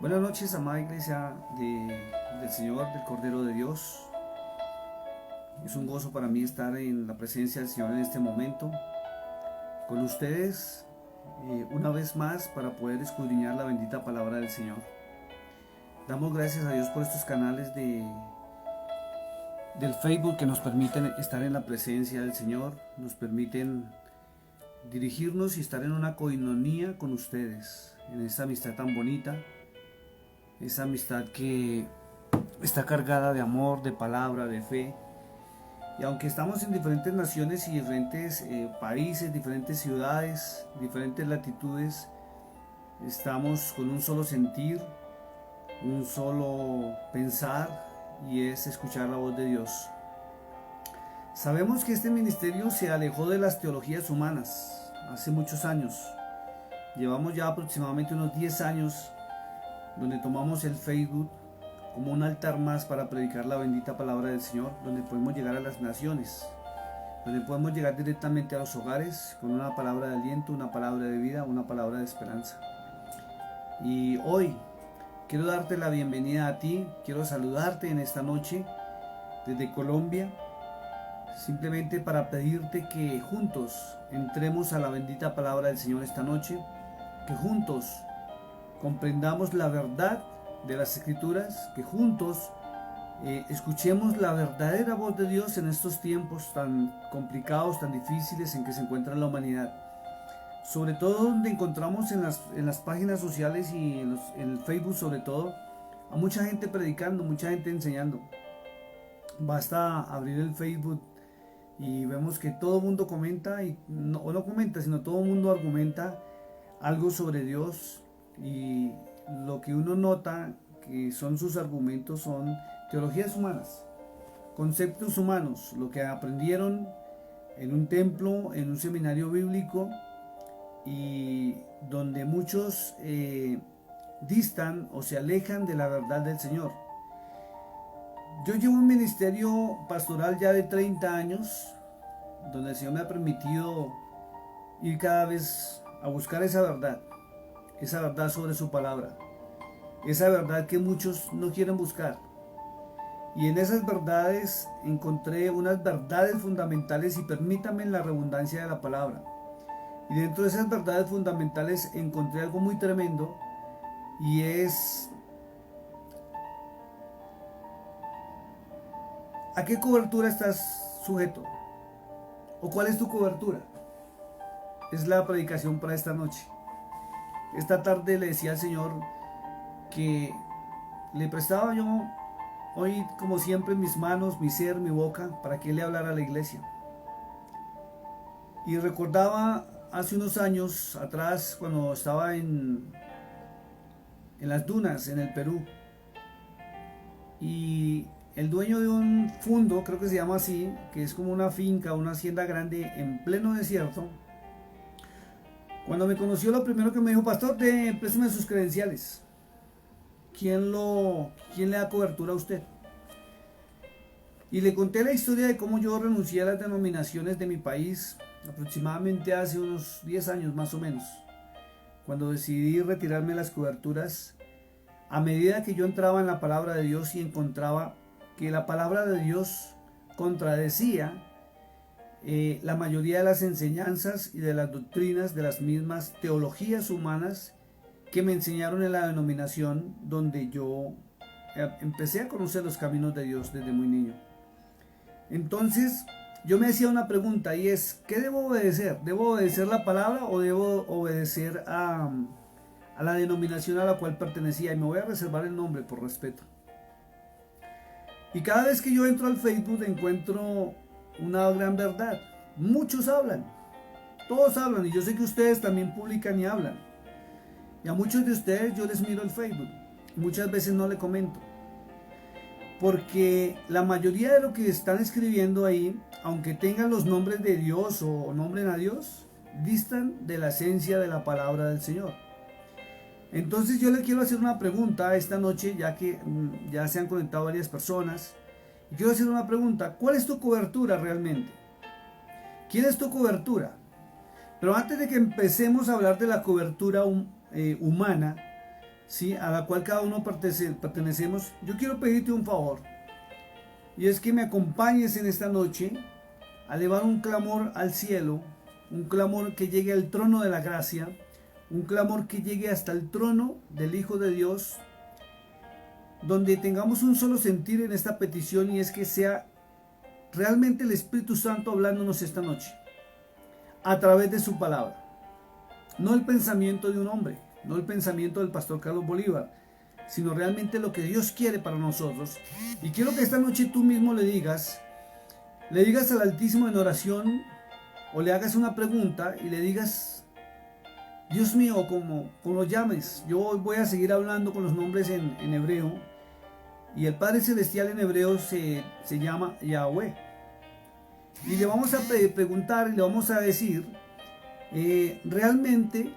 Buenas noches, amada iglesia del Señor, del Cordero de Dios. Es un gozo para mí estar en la presencia del Señor en este momento, con ustedes una vez más para poder escudriñar la bendita palabra del Señor. Damos gracias a Dios por estos canales del Facebook que nos permiten estar en la presencia del Señor, nos permiten dirigirnos y estar en una coinonía con ustedes, en esta amistad tan bonita. Esa amistad que está cargada de amor, de palabra, de fe. Y aunque estamos en diferentes naciones y diferentes países, diferentes ciudades, diferentes latitudes, estamos con un solo sentir, un solo pensar, y es escuchar la voz de Dios. Sabemos que este ministerio se alejó de las teologías humanas hace muchos años. Llevamos ya aproximadamente unos 10 años donde tomamos el Facebook como un altar más para predicar la bendita palabra del Señor, donde podemos llegar a las naciones, donde podemos llegar directamente a los hogares con una palabra de aliento, una palabra de vida, una palabra de esperanza. Y hoy quiero darte la bienvenida a ti, quiero saludarte en esta noche desde Colombia, simplemente para pedirte que juntos entremos a la bendita palabra del Señor esta noche, que juntos comprendamos la verdad de las Escrituras, que juntos escuchemos la verdadera voz de Dios en estos tiempos tan complicados, tan difíciles en que se encuentra la humanidad. Sobre todo donde encontramos en las páginas sociales y en el Facebook sobre todo, a mucha gente predicando, mucha gente enseñando. Basta abrir el Facebook y vemos que todo el mundo comenta, o no comenta, sino todo el mundo argumenta algo sobre Dios. Y lo que uno nota que son sus argumentos son teologías humanas, conceptos humanos, lo que aprendieron en un templo, en un seminario bíblico, y donde muchos distan o se alejan de la verdad del Señor. Yo llevo un ministerio pastoral ya de 30 años, donde el Señor me ha permitido ir cada vez a buscar esa verdad sobre su palabra, esa verdad que muchos no quieren buscar. Y en esas verdades encontré unas verdades fundamentales, y permítame la redundancia de la palabra. Y dentro de esas verdades fundamentales encontré algo muy tremendo, y es: ¿a qué cobertura estás sujeto? ¿O cuál es tu cobertura? Es la predicación para esta noche. Esta tarde le decía al Señor que le prestaba yo hoy, como siempre, mis manos, mi ser, mi boca, para que Él le hablara a la iglesia. Y recordaba hace unos años atrás, cuando estaba en las dunas, en el Perú, y el dueño de un fundo, creo que se llama así, que es como una finca, una hacienda grande en pleno desierto, cuando me conoció, lo primero que me dijo: pastor, présteme sus credenciales. ¿Quién le da cobertura a usted? Y le conté la historia de cómo yo renuncié a las denominaciones de mi país aproximadamente hace unos 10 años más o menos, cuando decidí retirarme las coberturas, a medida que yo entraba en la palabra de Dios y encontraba que la palabra de Dios contradecía la mayoría de las enseñanzas y de las doctrinas de las mismas teologías humanas que me enseñaron en la denominación donde yo empecé a conocer los caminos de Dios desde muy niño. Entonces yo me hacía una pregunta, y es: ¿qué debo obedecer? ¿Debo obedecer la palabra o debo obedecer a la denominación a la cual pertenecía? Y me voy a reservar el nombre por respeto. Y cada vez que yo entro al Facebook encuentro una gran verdad. Muchos hablan, todos hablan, y yo sé que ustedes también publican y hablan. Y a muchos de ustedes yo les miro el Facebook, muchas veces no le comento, porque la mayoría de lo que están escribiendo ahí, aunque tengan los nombres de Dios o nombren a Dios, distan de la esencia de la palabra del Señor. Entonces yo le quiero hacer una pregunta esta noche, ya que ya se han conectado varias personas. Y quiero hacer una pregunta: ¿cuál es tu cobertura realmente? ¿Quién es tu cobertura? Pero antes de que empecemos a hablar de la cobertura humana, ¿sí? A la cual cada uno pertenecemos, yo quiero pedirte un favor. Y es que me acompañes en esta noche a elevar un clamor al cielo, un clamor que llegue al trono de la gracia, un clamor que llegue hasta el trono del Hijo de Dios, donde tengamos un solo sentir en esta petición, y es que sea realmente el Espíritu Santo hablándonos esta noche, a través de su palabra. No el pensamiento de un hombre, no el pensamiento del pastor Carlos Bolívar, sino realmente lo que Dios quiere para nosotros. Y quiero que esta noche tú mismo le digas al Altísimo en oración, o le hagas una pregunta y le digas: Dios mío, como lo llames, yo voy a seguir hablando con los nombres en hebreo, y el Padre Celestial en hebreo se llama Yahweh. Y le vamos a preguntar y le vamos a decir realmente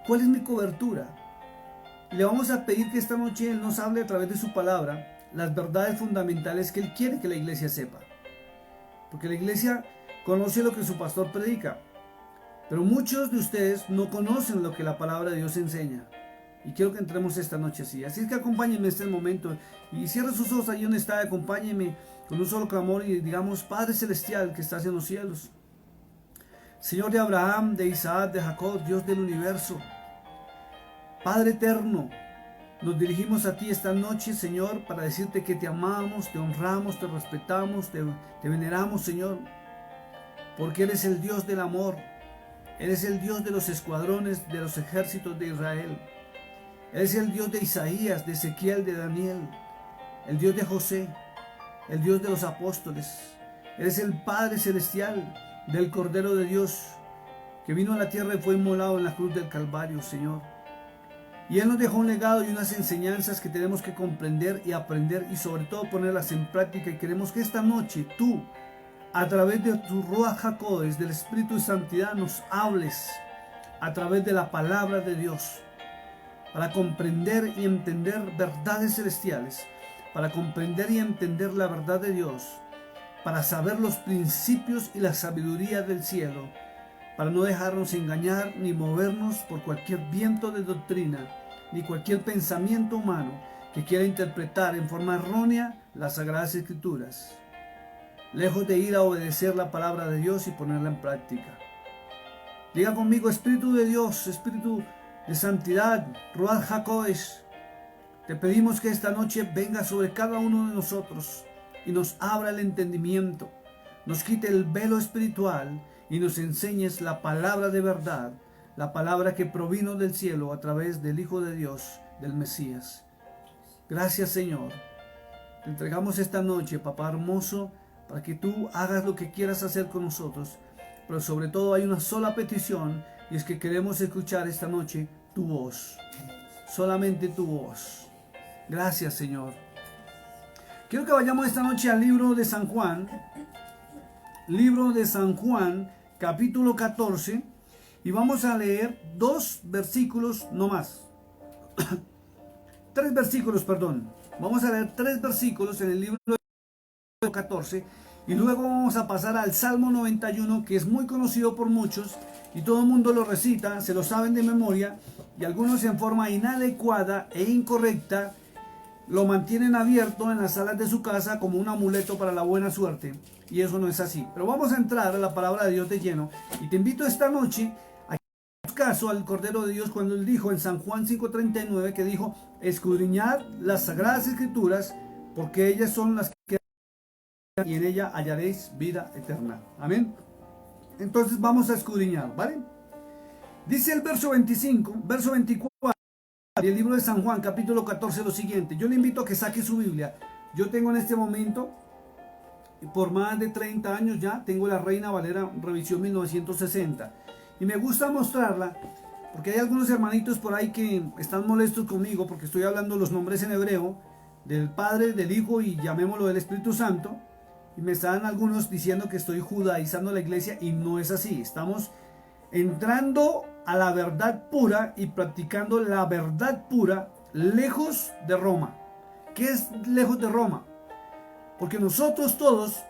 cuál es mi cobertura. Le vamos a pedir que esta noche Él nos hable a través de su palabra las verdades fundamentales que Él quiere que la iglesia sepa. Porque la iglesia conoce lo que su pastor predica, pero muchos de ustedes no conocen lo que la palabra de Dios enseña. Y quiero que entremos esta noche así. Así es que acompáñenme en este momento y cierre sus ojos ahí donde está. Acompáñenme con un solo clamor y digamos: Padre Celestial que estás en los cielos, Señor de Abraham, de Isaac, de Jacob, Dios del universo, Padre eterno, nos dirigimos a ti esta noche, Señor, para decirte que te amamos, te honramos, te respetamos, te veneramos, Señor, porque eres el Dios del amor, eres el Dios de los escuadrones, de los ejércitos de Israel, eres el Dios de Isaías, de Ezequiel, de Daniel, el Dios de José, el Dios de los apóstoles, eres el Padre Celestial del Cordero de Dios, que vino a la tierra y fue inmolado en la cruz del Calvario, Señor. Y Él nos dejó un legado y unas enseñanzas que tenemos que comprender y aprender, y sobre todo ponerlas en práctica. Y queremos que esta noche tú, a través de tu Ruach HaKodesh, del Espíritu de Santidad, nos hables a través de la palabra de Dios, para comprender y entender verdades celestiales, para comprender y entender la verdad de Dios, para saber los principios y la sabiduría del cielo, para no dejarnos engañar ni movernos por cualquier viento de doctrina, ni cualquier pensamiento humano que quiera interpretar en forma errónea las Sagradas Escrituras, lejos de ir a obedecer la palabra de Dios y ponerla en práctica. Diga conmigo: Espíritu de Dios, Espíritu de Santidad, Ruach HaKodesh, te pedimos que esta noche venga sobre cada uno de nosotros y nos abra el entendimiento, nos quite el velo espiritual y nos enseñes la palabra de verdad, la palabra que provino del cielo a través del Hijo de Dios, del Mesías. Gracias, Señor. Te entregamos esta noche, Papá hermoso, para que tú hagas lo que quieras hacer con nosotros. Pero sobre todo hay una sola petición, y es que queremos escuchar esta noche tu voz. Solamente tu voz. Gracias, Señor. Quiero que vayamos esta noche al libro de San Juan. Libro de San Juan, capítulo 14, y vamos a leer 2 versículos, no más. 3 versículos, perdón. Vamos a leer 3 versículos en el libro de 14, y luego vamos a pasar al Salmo 91, que es muy conocido por muchos, y todo el mundo lo recita, se lo saben de memoria, y algunos en forma inadecuada e incorrecta lo mantienen abierto en las salas de su casa como un amuleto para la buena suerte, y eso no es así. Pero vamos a entrar a la palabra de Dios de lleno, y te invito esta noche a hacer caso al Cordero de Dios cuando Él dijo en San Juan 5:39, que dijo: escudriñad las Sagradas Escrituras, porque ellas son las que y en ella hallaréis vida eterna. Amén. Entonces vamos a escudriñar, ¿vale? Dice el verso 25, verso 24 del libro de San Juan, capítulo 14, lo siguiente. Yo le invito a que saque su Biblia. Yo tengo en este momento, por más de 30 años ya, tengo la Reina Valera revisión 1960. Y me gusta mostrarla porque hay algunos hermanitos por ahí que están molestos conmigo porque estoy hablando los nombres en hebreo del Padre, del Hijo y llamémoslo del Espíritu Santo. Y me están algunos diciendo que estoy judaizando la iglesia, y no es así. Estamos entrando a la verdad pura y practicando la verdad pura lejos de Roma. ¿Qué es lejos de Roma? Porque nosotros todos,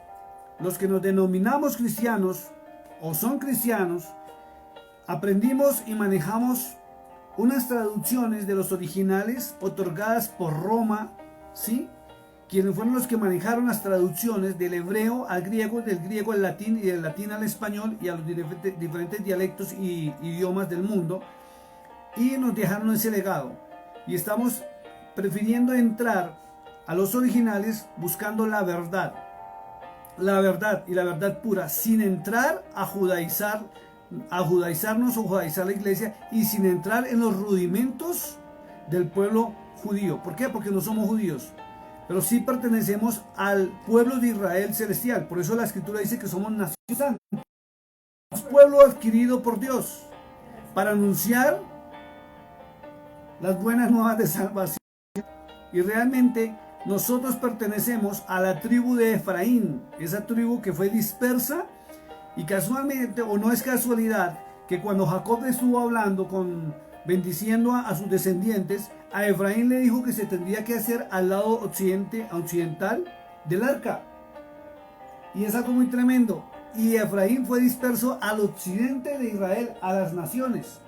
los que nos denominamos cristianos o son cristianos, aprendimos y manejamos unas traducciones de los originales otorgadas por Roma, ¿sí? Quienes fueron los que manejaron las traducciones del hebreo al griego, del griego al latín y del latín al español y a los diferentes dialectos y idiomas del mundo, y nos dejaron ese legado. Y estamos prefiriendo entrar a los originales buscando la verdad y la verdad pura, sin entrar a judaizarnos o judaizar la iglesia, y sin entrar en los rudimentos del pueblo judío. ¿Por qué? Porque no somos judíos, pero sí pertenecemos al pueblo de Israel celestial. Por eso la escritura dice que somos nación santa, pueblo adquirido por Dios, para anunciar las buenas nuevas de salvación. Y realmente nosotros pertenecemos a la tribu de Efraín, esa tribu que fue dispersa, y casualmente, o no es casualidad, que cuando Jacob estuvo hablando bendiciendo a sus descendientes, a Efraín le dijo que se tendría que hacer al lado occidental del arca. Y es algo muy tremendo. Y Efraín fue disperso al occidente de Israel, a las naciones,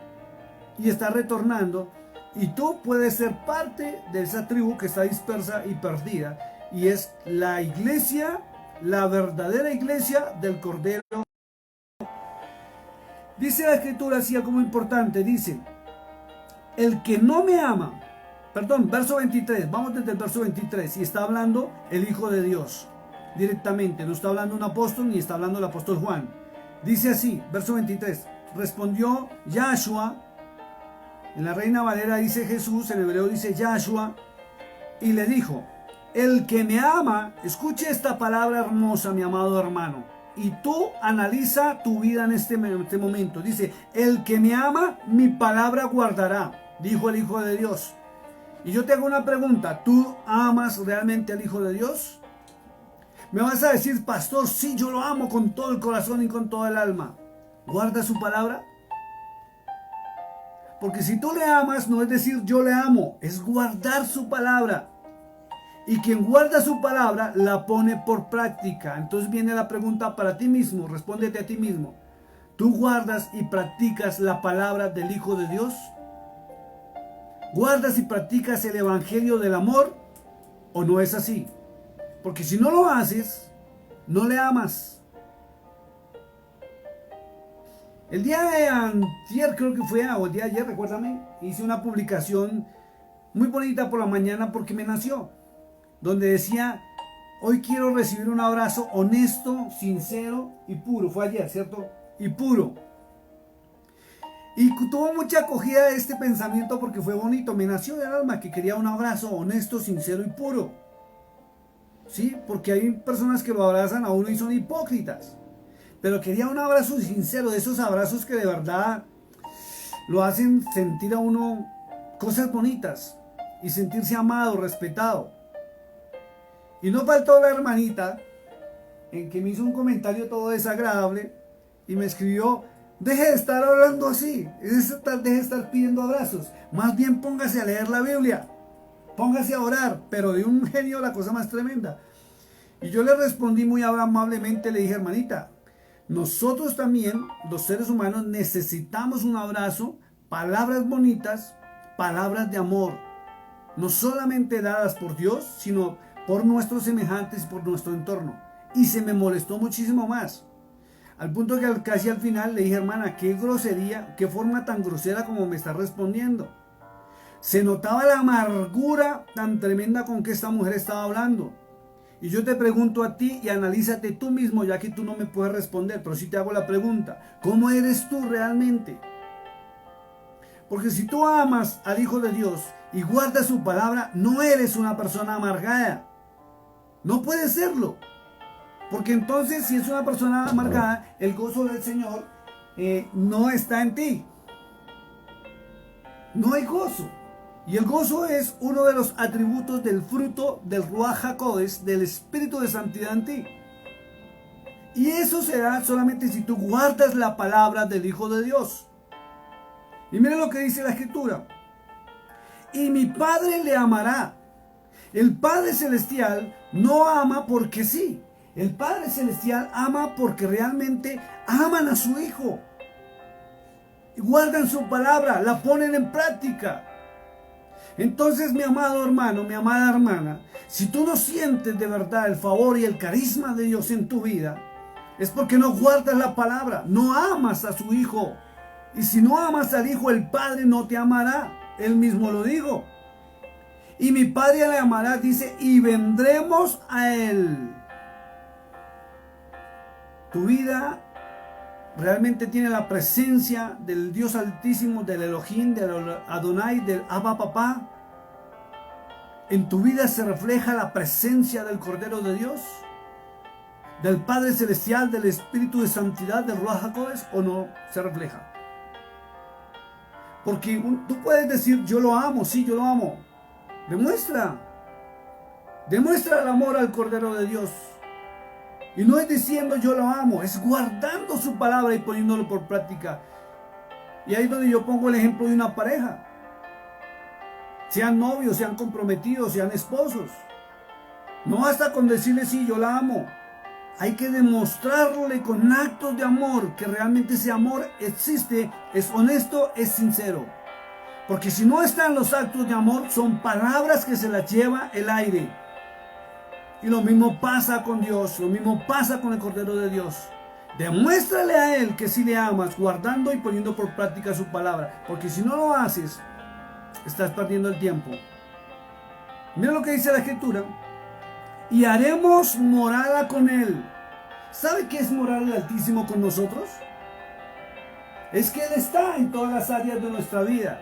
y está retornando. Y tú puedes ser parte de esa tribu que está dispersa y perdida, y es la iglesia, la verdadera iglesia del Cordero. Dice la escritura así algo muy importante, dice: el que no me ama, verso 23, vamos desde el verso 23, y está hablando el Hijo de Dios directamente, no está hablando un apóstol ni está hablando el apóstol Juan. Dice así, verso 23, respondió Yahshua, en la Reina Valera dice Jesús, en hebreo dice Yahshua, y le dijo: el que me ama, escuche esta palabra hermosa, mi amado hermano, y tú analiza tu vida en este momento. Dice: el que me ama, mi palabra guardará, dijo el Hijo de Dios. Y yo te hago una pregunta: ¿tú amas realmente al Hijo de Dios? Me vas a decir: pastor, sí, yo lo amo con todo el corazón y con toda el alma. ¿Guarda su palabra? Porque si tú le amas, no es decir yo le amo, es guardar su palabra. Y quien guarda su palabra la pone por práctica. Entonces viene la pregunta para ti mismo, respóndete a ti mismo: ¿tú guardas y practicas la palabra del Hijo de Dios? ¿Guardas y practicas el evangelio del amor o no es así? Porque si no lo haces, no le amas. El día de ayer, creo que fue, o el día de ayer, recuérdame, hice una publicación muy bonita por la mañana porque me nació, donde decía: hoy quiero recibir un abrazo honesto, sincero y puro. Fue ayer, ¿cierto? Y puro. Y tuvo mucha acogida este pensamiento porque fue bonito. Me nació del alma que quería un abrazo honesto, sincero y puro. ¿Sí? Porque hay personas que lo abrazan a uno y son hipócritas. Pero quería un abrazo sincero, de esos abrazos que de verdad lo hacen sentir a uno cosas bonitas y sentirse amado, respetado. Y no faltó la hermanita en que me hizo un comentario todo desagradable y me escribió: deje de estar hablando así, deje de estar pidiendo abrazos, más bien póngase a leer la Biblia, póngase a orar. Pero de un genio la cosa más tremenda. Y yo le respondí muy amablemente, le dije: hermanita, nosotros también, los seres humanos, necesitamos un abrazo, palabras bonitas, palabras de amor, no solamente dadas por Dios, sino por nuestros semejantes y por nuestro entorno. Y se me molestó muchísimo más, al punto que casi al final le dije: hermana, qué grosería, qué forma tan grosera como me está respondiendo. Se notaba la amargura tan tremenda con que esta mujer estaba hablando. Y yo te pregunto a ti, y analízate tú mismo, ya que tú no me puedes responder, pero sí te hago la pregunta: ¿cómo eres tú realmente? Porque si tú amas al Hijo de Dios y guardas su palabra, no eres una persona amargada. No puedes serlo. Porque entonces, si es una persona amargada, el gozo del Señor no está en ti. No hay gozo. Y el gozo es uno de los atributos del fruto del Ruach HaKodesh, del Espíritu de Santidad en ti. Y eso se da solamente si tú guardas la palabra del Hijo de Dios. Y mire lo que dice la Escritura: y mi Padre le amará. El Padre Celestial no ama porque sí. El Padre Celestial ama porque realmente aman a su Hijo. guardan su palabra, la ponen en práctica. Entonces, mi amado hermano, mi amada hermana, si tú no sientes de verdad el favor y el carisma de Dios en tu vida, es porque no guardas la palabra, no amas a su Hijo. Y si no amas al Hijo, el Padre no te amará. Él mismo lo dijo. Y mi Padre le amará, dice, y vendremos a Él. Tu vida realmente tiene la presencia del Dios Altísimo, del Elohim, del Adonai, del Abba Papá. En tu vida se refleja la presencia del Cordero de Dios, del Padre Celestial, del Espíritu de Santidad, del Ruach HaKodesh, ¿o no se refleja? Porque tú puedes decir, yo lo amo, sí, yo lo amo. Demuestra el amor al Cordero de Dios. Y no es diciendo yo lo amo, es guardando su palabra y poniéndolo por práctica. Y ahí es donde yo pongo el ejemplo de una pareja. Sean novios, sean comprometidos, sean esposos. No basta con decirle sí, yo la amo. Hay que demostrarle con actos de amor que realmente ese amor existe, es honesto, es sincero. Porque si no están los actos de amor, son palabras que se las lleva el aire. Y lo mismo pasa con Dios, lo mismo pasa con el Cordero de Dios. Demuéstrale a Él que sí le amas, guardando y poniendo por práctica su palabra. Porque si no lo haces, estás perdiendo el tiempo. Mira lo que dice la Escritura. Y haremos morada con Él. ¿Sabe qué es morar el Altísimo con nosotros? Es que Él está en todas las áreas de nuestra vida.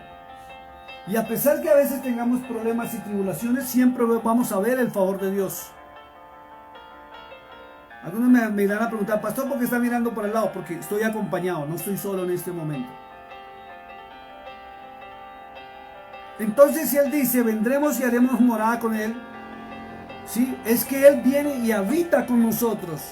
Y a pesar que a veces tengamos problemas y tribulaciones, siempre vamos a ver el favor de Dios. Algunos me irán a preguntar, pastor, ¿por qué está mirando por el lado? Porque estoy acompañado, no estoy solo en este momento. Entonces, si Él dice, vendremos y haremos morada con Él, ¿sí? Es que Él viene y habita con nosotros.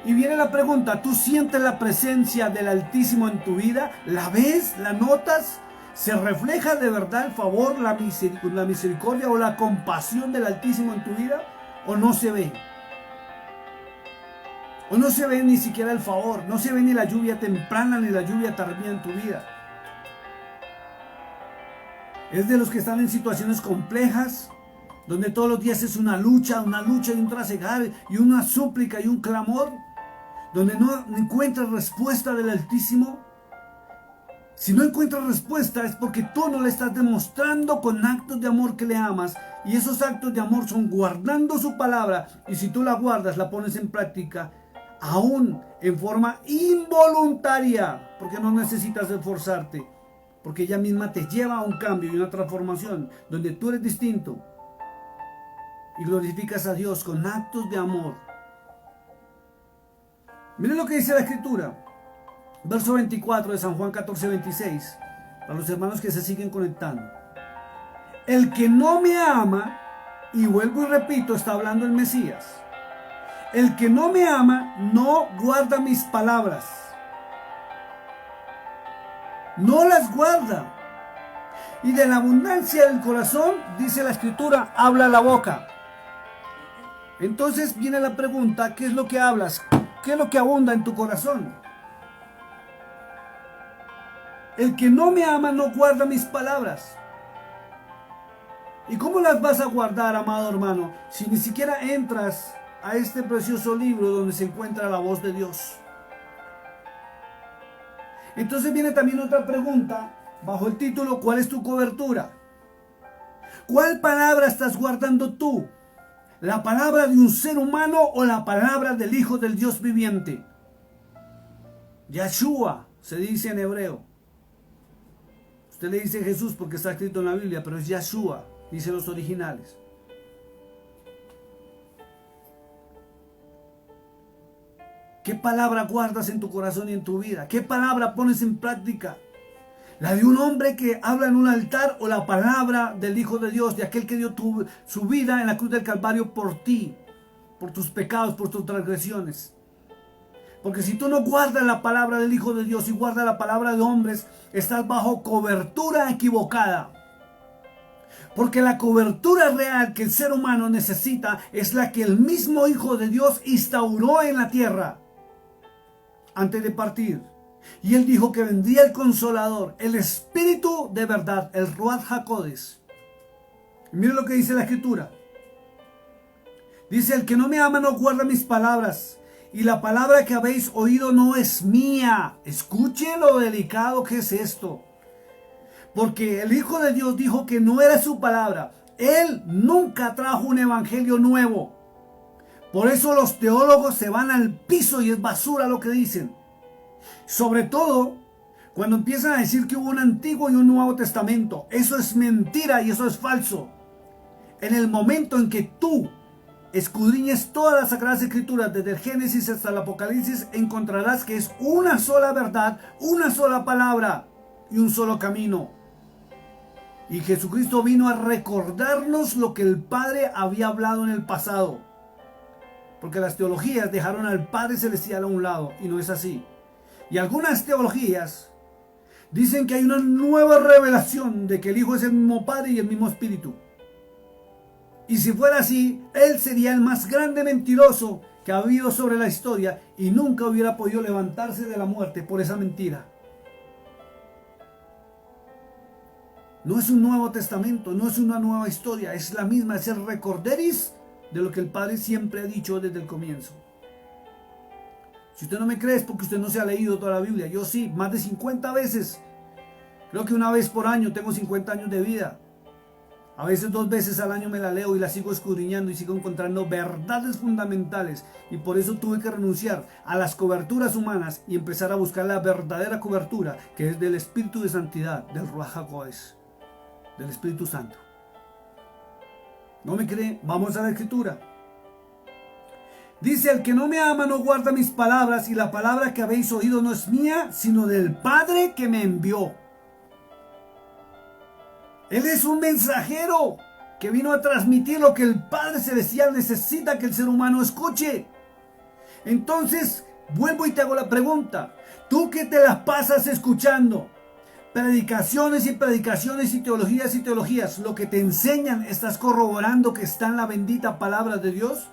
Y viene la pregunta, ¿tú sientes la presencia del Altísimo en tu vida? ¿La ves? ¿La notas? ¿Se refleja de verdad el favor, la misericordia o la compasión del Altísimo en tu vida? ¿O no se ve? ¿O no se ve ni siquiera el favor? No se ve ni la lluvia temprana ni la lluvia tardía en tu vida. Es de los que están en situaciones complejas, donde todos los días es una lucha y un trasegar y una súplica y un clamor, donde no encuentras respuesta del Altísimo. Si no encuentras respuesta es porque tú no le estás demostrando con actos de amor que le amas, y esos actos de amor son guardando su palabra, y si tú la guardas, la pones en práctica, aún en forma involuntaria, porque no necesitas esforzarte, porque ella misma te lleva a un cambio y una transformación, donde tú eres distinto, y glorificas a Dios con actos de amor. Miren lo que dice la Escritura. Verso 24 de San Juan 14:26. Para los hermanos que se siguen conectando. El que no me ama, y vuelvo y repito, está hablando el Mesías. El que no me ama, no guarda mis palabras. No las guarda. Y de la abundancia del corazón, dice la Escritura, habla la boca. Entonces viene la pregunta, ¿qué es lo que hablas? ¿Qué es lo que abunda en tu corazón? El que no me ama no guarda mis palabras. ¿Y cómo las vas a guardar, amado hermano, si ni siquiera entras a este precioso libro donde se encuentra la voz de Dios? Entonces viene también otra pregunta bajo el título, ¿cuál es tu cobertura? ¿Cuál palabra estás guardando tú? ¿La palabra de un ser humano o la palabra del Hijo del Dios viviente? Yeshua se dice en hebreo. Usted le dice Jesús porque está escrito en la Biblia, pero es Yeshua, dicen los originales. ¿Qué palabra guardas en tu corazón y en tu vida? ¿Qué palabra pones en práctica? ¿La de un hombre que habla en un altar o la palabra del Hijo de Dios, de aquel que dio su vida en la cruz del Calvario por ti, por tus pecados, por tus transgresiones? Porque si tú no guardas la palabra del Hijo de Dios y guardas la palabra de hombres, estás bajo cobertura equivocada. Porque la cobertura real que el ser humano necesita es la que el mismo Hijo de Dios instauró en la tierra antes de partir. Y él dijo que vendría el Consolador, el Espíritu de verdad, el Ruach HaKodesh. Y mire lo que dice la Escritura. Dice, el que no me ama no guarda mis palabras, y la palabra que habéis oído no es mía. Escuche lo delicado que es esto. Porque el Hijo de Dios dijo que no era su palabra. Él nunca trajo un evangelio nuevo. Por eso los teólogos se van al piso y es basura lo que dicen. Sobre todo cuando empiezan a decir que hubo un Antiguo y un Nuevo Testamento. Eso es mentira y eso es falso. En el momento en que tú escudriñes todas las Sagradas Escrituras, desde el Génesis hasta el Apocalipsis, encontrarás que es una sola verdad, una sola palabra y un solo camino. Y Jesucristo vino a recordarnos lo que el Padre había hablado en el pasado. Porque las teologías dejaron al Padre Celestial a un lado y no es así. Y algunas teologías dicen que hay una nueva revelación de que el Hijo es el mismo Padre y el mismo Espíritu. Y si fuera así, Él sería el más grande mentiroso que ha habido sobre la historia y nunca hubiera podido levantarse de la muerte por esa mentira. No es un nuevo testamento, no es una nueva historia, es la misma, es el recorderis de lo que el Padre siempre ha dicho desde el comienzo. Si usted no me cree es porque usted no se ha leído toda la Biblia. Yo sí, más de 50 veces. Creo que una vez por año, tengo 50 años de vida. A veces 2 veces al año me la leo y la sigo escudriñando y sigo encontrando verdades fundamentales. Y por eso tuve que renunciar a las coberturas humanas y empezar a buscar la verdadera cobertura, que es del Espíritu de Santidad, del Ruach HaKodesh, del Espíritu Santo. ¿No me cree? Vamos a la Escritura. Dice, el que no me ama no guarda mis palabras, y la palabra que habéis oído no es mía, sino del Padre que me envió. Él es un mensajero que vino a transmitir lo que el Padre Celestial necesita que el ser humano escuche. Entonces, vuelvo y te hago la pregunta. Tú que te las pasas escuchando predicaciones y predicaciones y teologías, lo que te enseñan, ¿estás corroborando que está en la bendita palabra de Dios?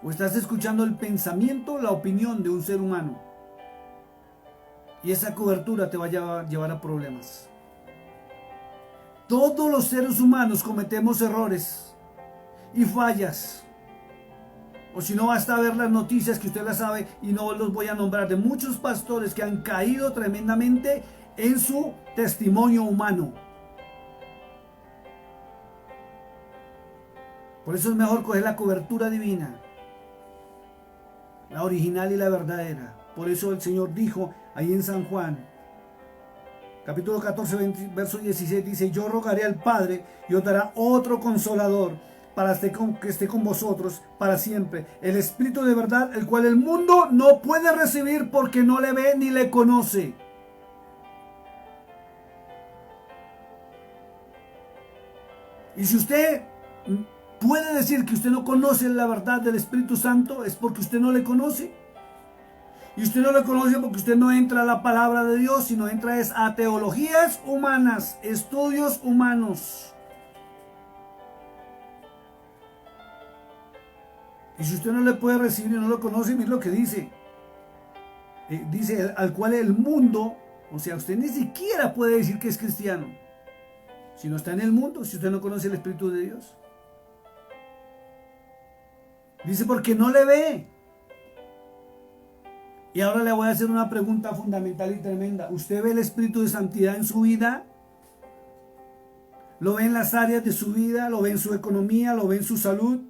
¿O estás escuchando el pensamiento, la opinión de un ser humano? Y esa cobertura te va a llevar a problemas. Todos los seres humanos cometemos errores y fallas. O si no, basta ver las noticias que usted las sabe y no los voy a nombrar, de muchos pastores que han caído tremendamente en su testimonio humano. Por eso es mejor coger la cobertura divina, la original y la verdadera. Por eso el Señor dijo ahí en San Juan, capítulo 14, verso 16, dice, yo rogaré al Padre y os dará otro consolador para que esté con vosotros para siempre, el Espíritu de verdad, el cual el mundo no puede recibir porque no le ve ni le conoce. Y si usted puede decir que usted no conoce la verdad del Espíritu Santo, es porque usted no le conoce. Y usted no le conoce porque usted no entra a la palabra de Dios, sino entra a teologías humanas, estudios humanos. Y si usted no le puede recibir y no lo conoce, mire lo que dice. Dice, al cual el mundo, o sea, usted ni siquiera puede decir que es cristiano. Si no está en el mundo, si usted no conoce el Espíritu de Dios. Dice, porque no le ve. Y ahora le voy a hacer una pregunta fundamental y tremenda. ¿Usted ve el Espíritu de Santidad en su vida? ¿Lo ve en las áreas de su vida? ¿Lo ve en su economía? ¿Lo ve en su salud?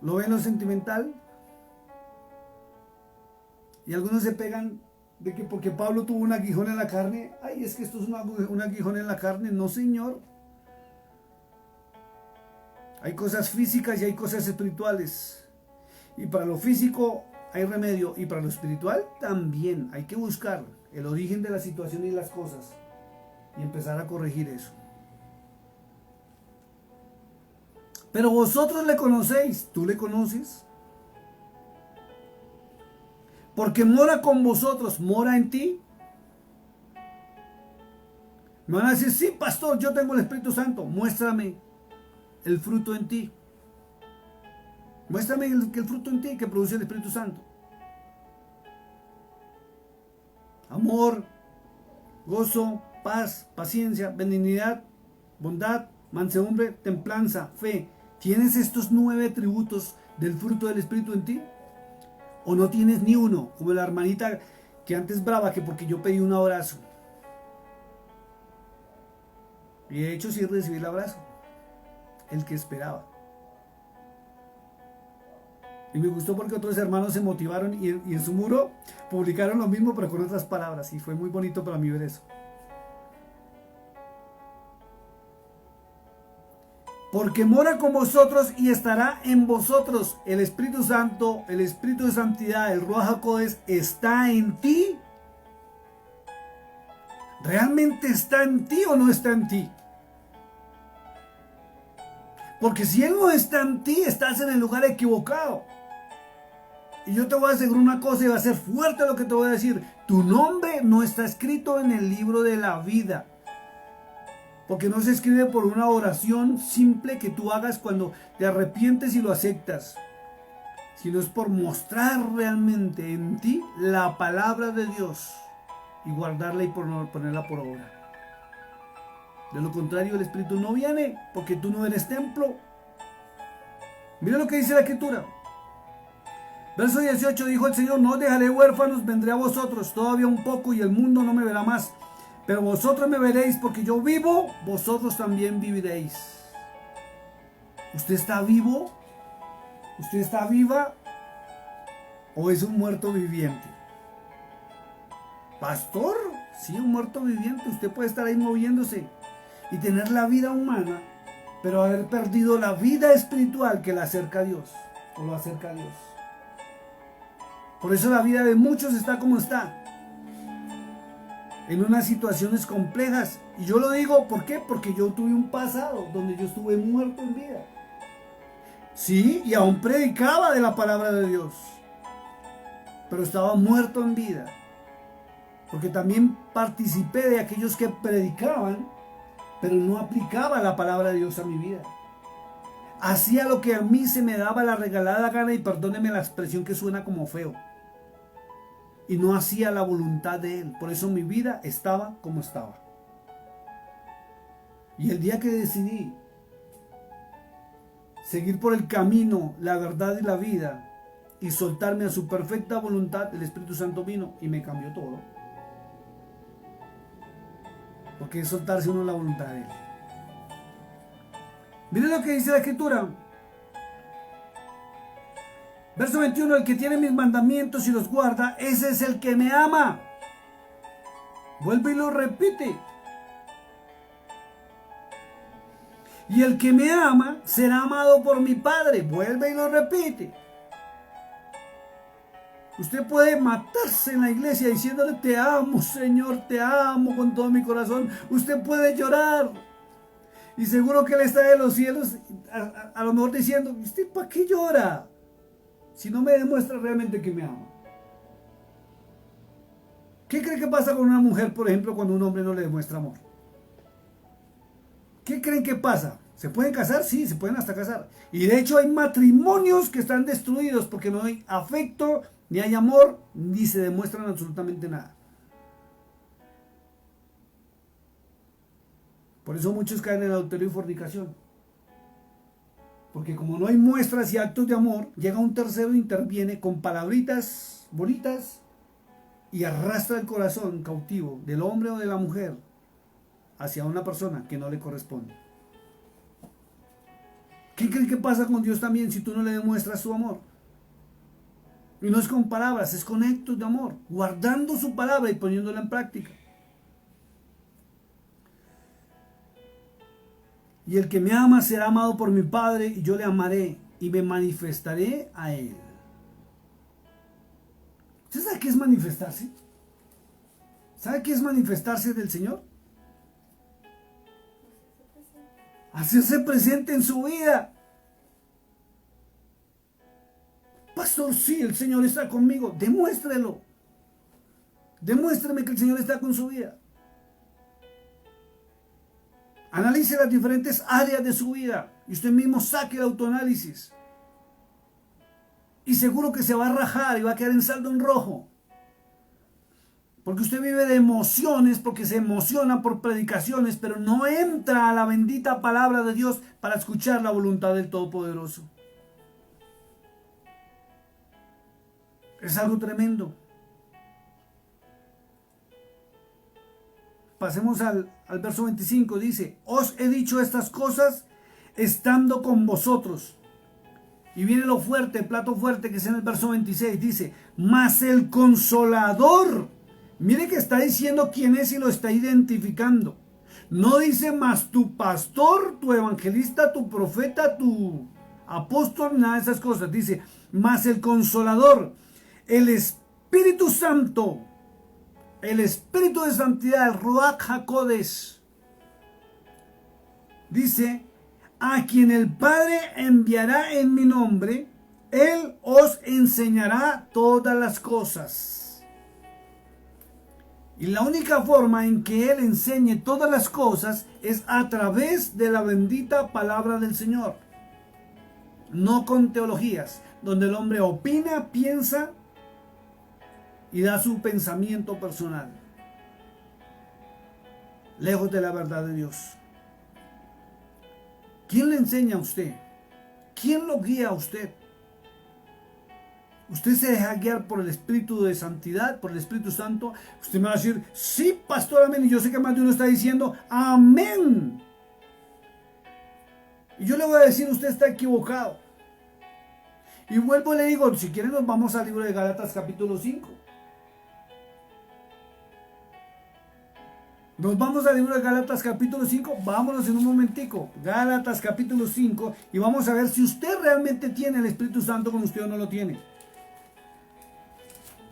¿Lo ve en lo sentimental? Y algunos se pegan de que porque Pablo tuvo un aguijón en la carne, ay, es que esto es un aguijón en la carne. No, señor. Hay cosas físicas y hay cosas espirituales. Y para lo físico hay remedio. Y para lo espiritual también. Hay que buscar el origen de la situación y las cosas. Y empezar a corregir eso. Pero vosotros le conocéis. ¿Tú le conoces? Porque mora con vosotros. ¿Mora en ti? Me van a decir, sí, pastor, yo tengo el Espíritu Santo. Muéstrame el fruto en ti. Muéstrame el fruto en ti que produce el Espíritu Santo. Amor, gozo, paz, paciencia, benignidad, bondad, mansedumbre, templanza, fe. ¿Tienes estos 9 atributos del fruto del Espíritu en ti? ¿O no tienes ni uno? Como la hermanita que antes brava que porque yo pedí un abrazo. Y de hecho sí recibí el abrazo, el que esperaba. Y me gustó porque otros hermanos se motivaron y en su muro publicaron lo mismo pero con otras palabras. Y fue muy bonito para mí ver eso. Porque mora con vosotros y estará en vosotros. El Espíritu Santo, el Espíritu de Santidad, el Ruach HaKodesh está en ti. ¿Realmente está en ti o no está en ti? Porque si Él no está en ti, estás en el lugar equivocado. Y yo te voy a asegurar una cosa y va a ser fuerte lo que te voy a decir. Tu nombre no está escrito en el libro de la vida. Porque no se escribe por una oración simple que tú hagas cuando te arrepientes y lo aceptas. Sino es por mostrar realmente en ti la palabra de Dios. Y guardarla y ponerla por obra. De lo contrario, el Espíritu no viene porque tú no eres templo. Mira lo que dice la Escritura. Verso 18, dijo el Señor, no os dejaré huérfanos, vendré a vosotros todavía un poco y el mundo no me verá más. Pero vosotros me veréis porque yo vivo, vosotros también viviréis. ¿Usted está vivo? ¿Usted está viva? ¿O es un muerto viviente? ¿Pastor? Sí, un muerto viviente. Usted puede estar ahí moviéndose y tener la vida humana, pero haber perdido la vida espiritual que la acerca a Dios, o lo acerca a Dios. Por eso la vida de muchos está como está, en unas situaciones complejas. Y yo lo digo, ¿por qué? Porque yo tuve un pasado donde yo estuve muerto en vida. Sí, y aún predicaba de la palabra de Dios, pero estaba muerto en vida. Porque también participé de aquellos que predicaban, pero no aplicaba la palabra de Dios a mi vida. Hacía lo que a mí se me daba la regalada gana, y perdóneme la expresión que suena como feo. Y no hacía la voluntad de Él. Por eso mi vida estaba como estaba. Y el día que decidí seguir por el camino, la verdad y la vida, y soltarme a su perfecta voluntad, el Espíritu Santo vino y me cambió todo. Porque es soltarse uno a la voluntad de Él. Miren lo que dice la Escritura. Verso 21, el que tiene mis mandamientos y los guarda, ese es el que me ama. Vuelve y lo repite. Y el que me ama será amado por mi Padre. Vuelve y lo repite. Usted puede matarse en la iglesia diciéndole te amo, Señor, te amo con todo mi corazón. Usted puede llorar. Y seguro que Él está de los cielos a lo mejor diciendo, ¿usted para qué llora? Si no me demuestra realmente que me ama. ¿Qué cree que pasa con una mujer, por ejemplo, cuando un hombre no le demuestra amor? ¿Qué creen que pasa? ¿Se pueden casar? Sí, se pueden hasta casar. Y de hecho hay matrimonios que están destruidos porque no hay afecto, ni hay amor, ni se demuestran absolutamente nada. Por eso muchos caen en adulterio y fornicación. Porque como no hay muestras y actos de amor, llega un tercero e interviene con palabritas bonitas y arrastra el corazón cautivo del hombre o de la mujer hacia una persona que no le corresponde. ¿Qué creen que pasa con Dios también si tú no le demuestras su amor? Y no es con palabras, es con actos de amor, guardando su palabra y poniéndola en práctica. Y el que me ama será amado por mi Padre, y yo le amaré y me manifestaré a Él. ¿Usted sabe qué es manifestarse? ¿Sabe qué es manifestarse del Señor? Hacerse presente en su vida. Pastor, sí, el Señor está conmigo. Demuéstrelo. Demuéstrame que el Señor está con su vida. Analice las diferentes áreas de su vida y usted mismo saque el autoanálisis. y seguro que se va a rajar y va a quedar en saldo en rojo. Porque usted vive de emociones, porque se emociona por predicaciones, pero no entra a la bendita palabra de Dios para escuchar la voluntad del Todopoderoso. Es algo tremendo. Pasemos al verso 25, dice, os he dicho estas cosas estando con vosotros. Y viene lo fuerte, el plato fuerte, que es en el verso 26, dice, mas el Consolador, mire que está diciendo quién es y lo está identificando. No dice más tu pastor, tu evangelista, tu profeta, tu apóstol, nada de esas cosas. Dice, más el Consolador, el Espíritu Santo, el Espíritu de Santidad, el Ruach HaKodesh. Dice, a quien el Padre enviará en mi nombre, Él os enseñará todas las cosas. Y la única forma en que Él enseñe todas las cosas es a través de la bendita palabra del Señor. No con teologías, donde el hombre opina, piensa y da su pensamiento personal, lejos de la verdad de Dios. ¿Quién le enseña a usted? ¿Quién lo guía a usted? Usted se deja guiar por el Espíritu de Santidad, por el Espíritu Santo. Usted me va a decir, sí, pastor, amén. Y yo sé que más de uno está diciendo, amén. Y yo le voy a decir, usted está equivocado. Y vuelvo y le digo, si quieren nos vamos al libro de Gálatas capítulo 5. Nos vamos al libro de Gálatas capítulo 5, vámonos en un momentico, Gálatas capítulo 5, y vamos a ver si usted realmente tiene el Espíritu Santo con usted o no lo tiene.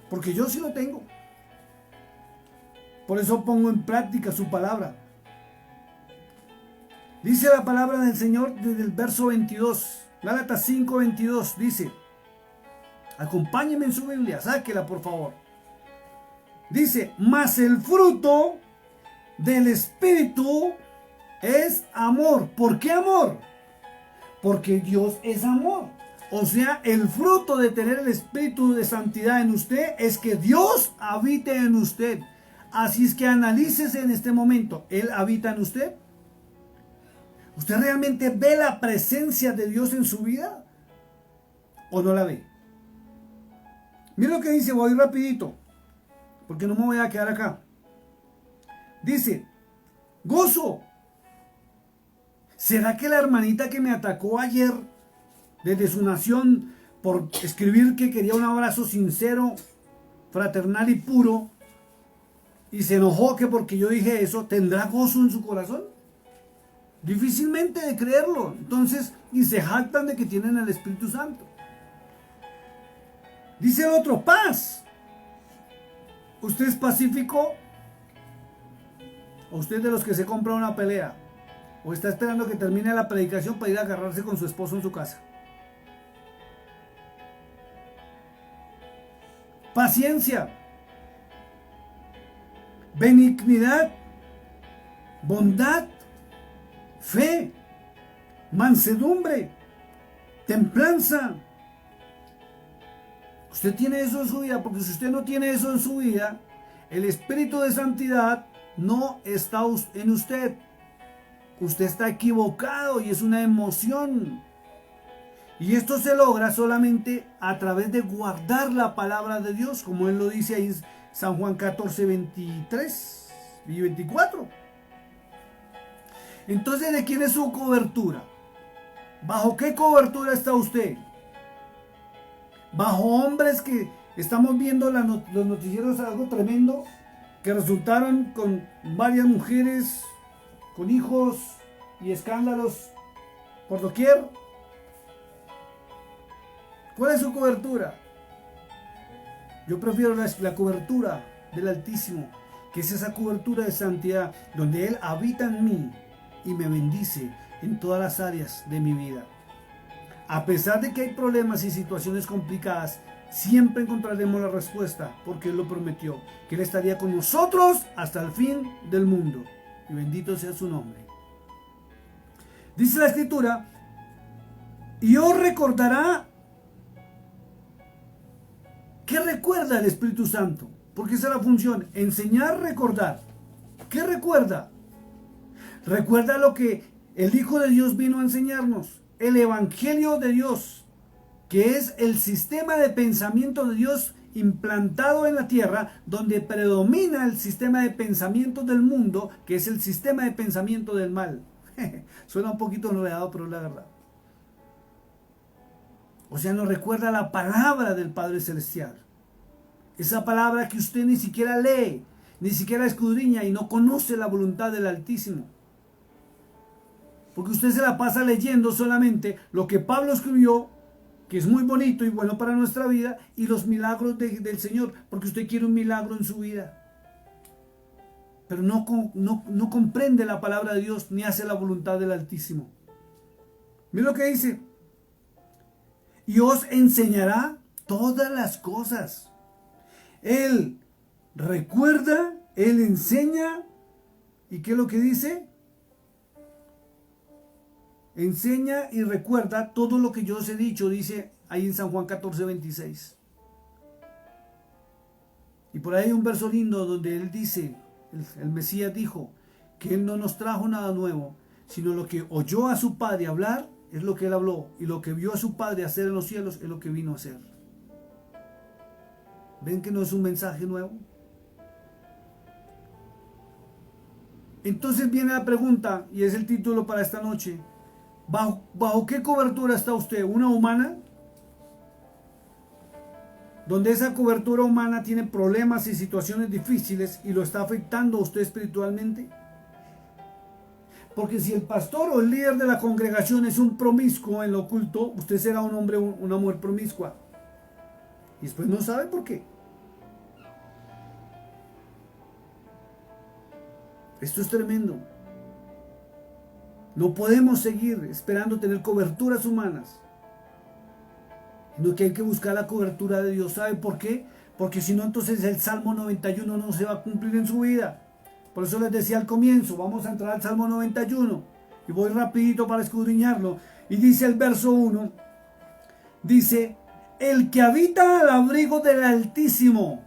Porque yo sí lo tengo. Por eso pongo en práctica su palabra. Dice la palabra del Señor desde el verso 22, Gálatas 5, 22, dice, acompáñeme en su Biblia, sáquela por favor. Dice, mas el fruto del Espíritu es amor. ¿Por qué amor? Porque Dios es amor. O sea, el fruto de tener el Espíritu de santidad en usted es que Dios habite en usted. Así es que analícese en este momento. ¿Él habita en usted? ¿Usted realmente ve la presencia de Dios en su vida? ¿O no la ve? Mira lo que dice, voy rapidito, porque no me voy a quedar acá. Dice, gozo. ¿Será que la hermanita que me atacó ayer desde su nación por escribir que quería un abrazo sincero, fraternal y puro, y se enojó que porque yo dije eso, tendrá gozo en su corazón? Difícilmente de creerlo. Entonces, y se jactan de que tienen el Espíritu Santo. Dice el otro, paz. ¿Usted es pacífico? ¿O usted es de los que se compra una pelea? ¿O está esperando que termine la predicación para ir a agarrarse con su esposo en su casa? Paciencia, benignidad, bondad, fe, mansedumbre, templanza. Usted tiene eso en su vida, porque si usted no tiene eso en su vida, el Espíritu de Santidad no está en usted. Usted está equivocado y es una emoción. Y esto se logra solamente a través de guardar la palabra de Dios, como él lo dice ahí en San Juan 14, 23 y 24. Entonces, ¿de quién es su cobertura? ¿Bajo qué cobertura está usted? ¿Bajo hombres que estamos viendo los noticieros, algo tremendo, que resultaron con varias mujeres, con hijos y escándalos por doquier? ¿Cuál es su cobertura? Yo prefiero la cobertura del Altísimo, que es esa cobertura de santidad, donde Él habita en mí y me bendice en todas las áreas de mi vida. A pesar de que hay problemas y situaciones complicadas, siempre encontraremos la respuesta, porque Él lo prometió, que Él estaría con nosotros hasta el fin del mundo. Y bendito sea su nombre. Dice la Escritura, y os recordará ¿Qué recuerda el Espíritu Santo? Porque esa es la función, enseñar, recordar. ¿Qué recuerda? Recuerda lo que el Hijo de Dios vino a enseñarnos, el Evangelio de Dios, que es el sistema de pensamiento de Dios implantado en la tierra, donde predomina el sistema de pensamiento del mundo, que es el sistema de pensamiento del mal. Suena un poquito enredado, pero es la verdad. O sea, nos recuerda la palabra del Padre Celestial. Esa palabra que usted ni siquiera lee, ni siquiera escudriña y no conoce la voluntad del Altísimo. Porque usted se la pasa leyendo solamente lo que Pablo escribió, que es muy bonito y bueno para nuestra vida, y los milagros del Señor, porque usted quiere un milagro en su vida. Pero no comprende la palabra de Dios, ni hace la voluntad del Altísimo. Mira lo que dice. Y os enseñará todas las cosas. Él recuerda, Él enseña. ¿Y qué es lo que dice? Enseña y recuerda todo lo que yo os he dicho, dice ahí en San Juan 14:26. Y por ahí hay un verso lindo donde Él dice, el Mesías dijo, que Él no nos trajo nada nuevo, sino lo que oyó a su Padre hablar, es lo que Él habló, y lo que vio a su Padre hacer en los cielos, es lo que vino a hacer. ¿Ven que no es un mensaje nuevo? Entonces viene la pregunta, y es el título para esta noche. ¿Bajo qué cobertura está usted? ¿Una humana? Donde esa cobertura humana tiene problemas y situaciones difíciles y lo está afectando a usted espiritualmente. Porque si el pastor o el líder de la congregación es un promiscuo en lo oculto, usted será un hombre o una mujer promiscua. Y después no sabe por qué. Esto es tremendo. No podemos seguir esperando tener coberturas humanas, sino que hay que buscar la cobertura de Dios. ¿Sabe por qué? Porque si no, entonces el Salmo 91 no se va a cumplir en su vida. Por eso les decía al comienzo, vamos a entrar al Salmo 91 y voy rapidito para escudriñarlo. Y dice el verso 1, dice, el que habita al abrigo del Altísimo,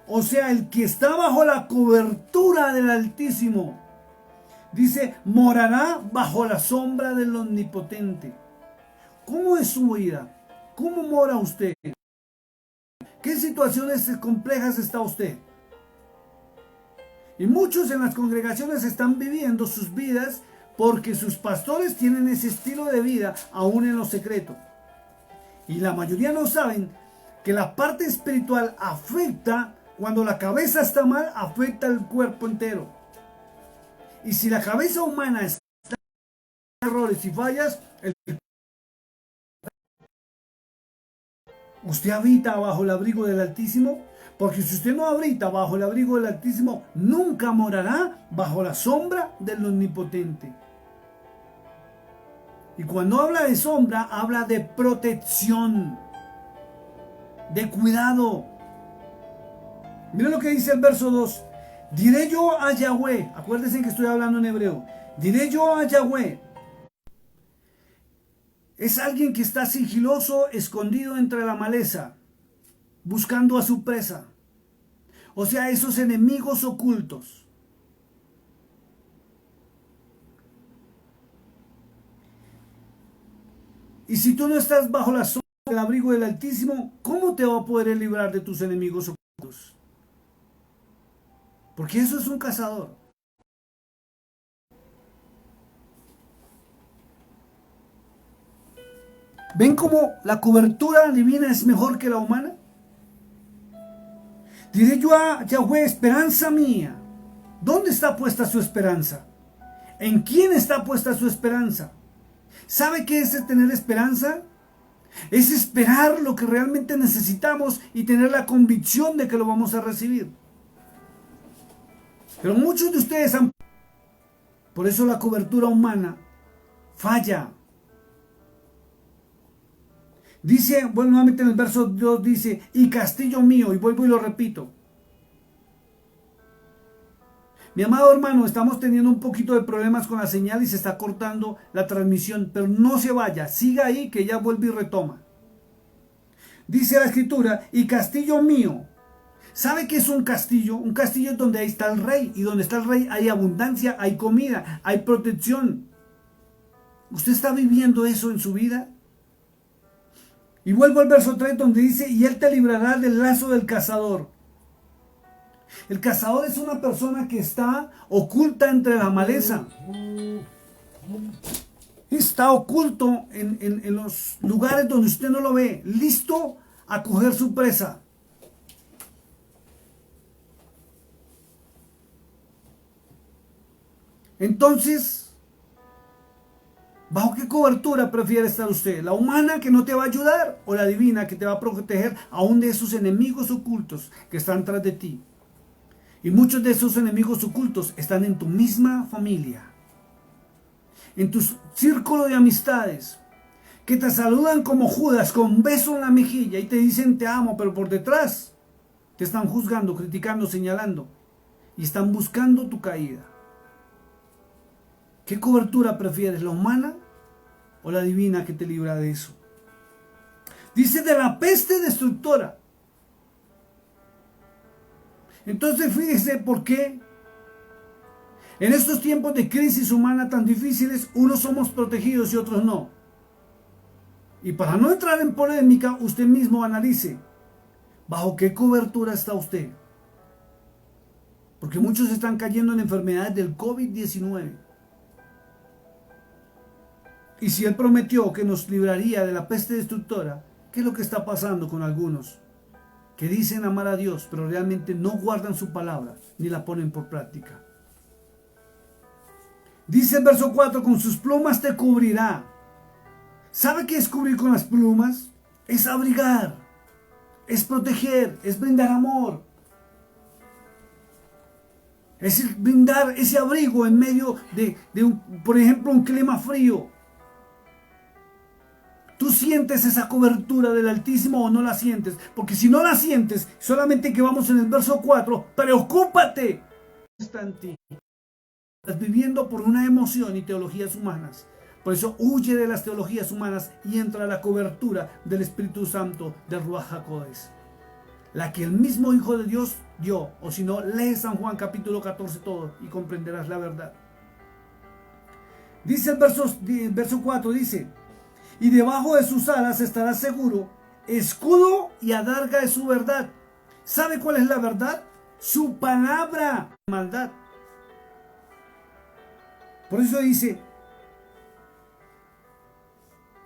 o sea, el que está bajo la cobertura del Altísimo, dice, morará bajo la sombra del Omnipotente. ¿Cómo es su vida? ¿Cómo mora usted? ¿Qué situaciones complejas está usted? Y muchos en las congregaciones están viviendo sus vidas porque sus pastores tienen ese estilo de vida aún en lo secreto. Y la mayoría no saben que la parte espiritual afecta, cuando la cabeza está mal, afecta el cuerpo entero. Y si la cabeza humana está en errores y fallas, ¿usted habita bajo el abrigo del Altísimo? Porque si usted no habita bajo el abrigo del Altísimo, nunca morará bajo la sombra del Omnipotente. Y cuando habla de sombra, habla de protección, de cuidado. Mira lo que dice el verso 2. Diré yo a Yahweh, acuérdense que estoy hablando en hebreo. Diré yo a Yahweh. Es alguien que está sigiloso, escondido entre la maleza, buscando a su presa. O sea, esos enemigos ocultos. Y si tú no estás bajo la sombra del abrigo del Altísimo, ¿cómo te va a poder librar de tus enemigos ocultos? Porque eso es un cazador. ¿Ven cómo la cobertura divina es mejor que la humana? Diré yo a Yahweh, esperanza mía. ¿Dónde está puesta su esperanza? ¿En quién está puesta su esperanza? ¿Sabe qué es tener esperanza? Es esperar lo que realmente necesitamos y tener la convicción de que lo vamos a recibir. Pero muchos de ustedes han... Por eso la cobertura humana falla. Dice, bueno, nuevamente en el verso 2 dice, y castillo mío, y vuelvo y lo repito. Mi amado hermano, estamos teniendo un poquito de problemas con la señal y se está cortando la transmisión, pero no se vaya, siga ahí que ya vuelve y retoma. Dice la escritura, y castillo mío. ¿Sabe qué es un castillo? Un castillo es donde ahí está el rey. Y donde está el rey hay abundancia, hay comida, hay protección. ¿Usted está viviendo eso en su vida? Y vuelvo al verso 3 donde dice, y él te librará del lazo del cazador. El cazador es una persona que está oculta entre la maleza. Está oculto en los lugares donde usted no lo ve, listo a coger su presa. Entonces, ¿bajo qué cobertura prefiere estar usted? ¿La humana que no te va a ayudar o la divina que te va a proteger aún de esos enemigos ocultos que están tras de ti? Y muchos de esos enemigos ocultos están en tu misma familia, en tu círculo de amistades, que te saludan como Judas con un beso en la mejilla y te dicen te amo, pero por detrás te están juzgando, criticando, señalando y están buscando tu caída. ¿Qué cobertura prefieres, la humana o la divina que te libra de eso? Dice de la peste destructora. Entonces fíjese por qué en estos tiempos de crisis humana tan difíciles, unos somos protegidos y otros no. Y para no entrar en polémica, usted mismo analice, ¿bajo qué cobertura está usted? Porque muchos están cayendo en enfermedades del COVID-19. Y si Él prometió que nos libraría de la peste destructora, ¿qué es lo que está pasando con algunos? Que dicen amar a Dios, pero realmente no guardan su palabra, ni la ponen por práctica. Dice el verso 4, con sus plumas te cubrirá. ¿Sabe qué es cubrir con las plumas? Es abrigar, es proteger, es brindar amor. Es brindar ese abrigo en medio por ejemplo, un clima frío. ¿Tú sientes esa cobertura del Altísimo o no la sientes? Porque si no la sientes, solamente que vamos en el verso 4, preocúpate. Está en ti. Estás viviendo por una emoción y teologías humanas. Por eso huye de las teologías humanas y entra a la cobertura del Espíritu Santo de Ruach HaKodesh, la que el mismo Hijo de Dios dio. O si no, lee San Juan capítulo 14 todo y comprenderás la verdad. Dice el verso 4, dice, y debajo de sus alas estará seguro, escudo y adarga de su verdad. ¿Sabe cuál es la verdad? Su palabra, maldad. Por eso dice,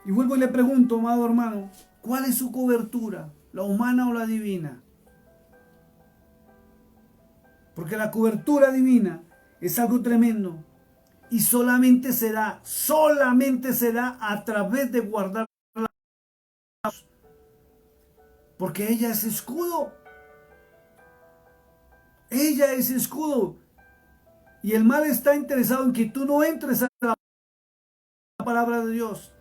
y vuelvo y le pregunto, amado hermano, ¿cuál es su cobertura? ¿La humana o la divina? Porque la cobertura divina es algo tremendo y solamente será a través de guardar la luz. Porque ella es escudo. Ella es escudo. Y el mal está interesado en que tú no entres a la palabra de Dios.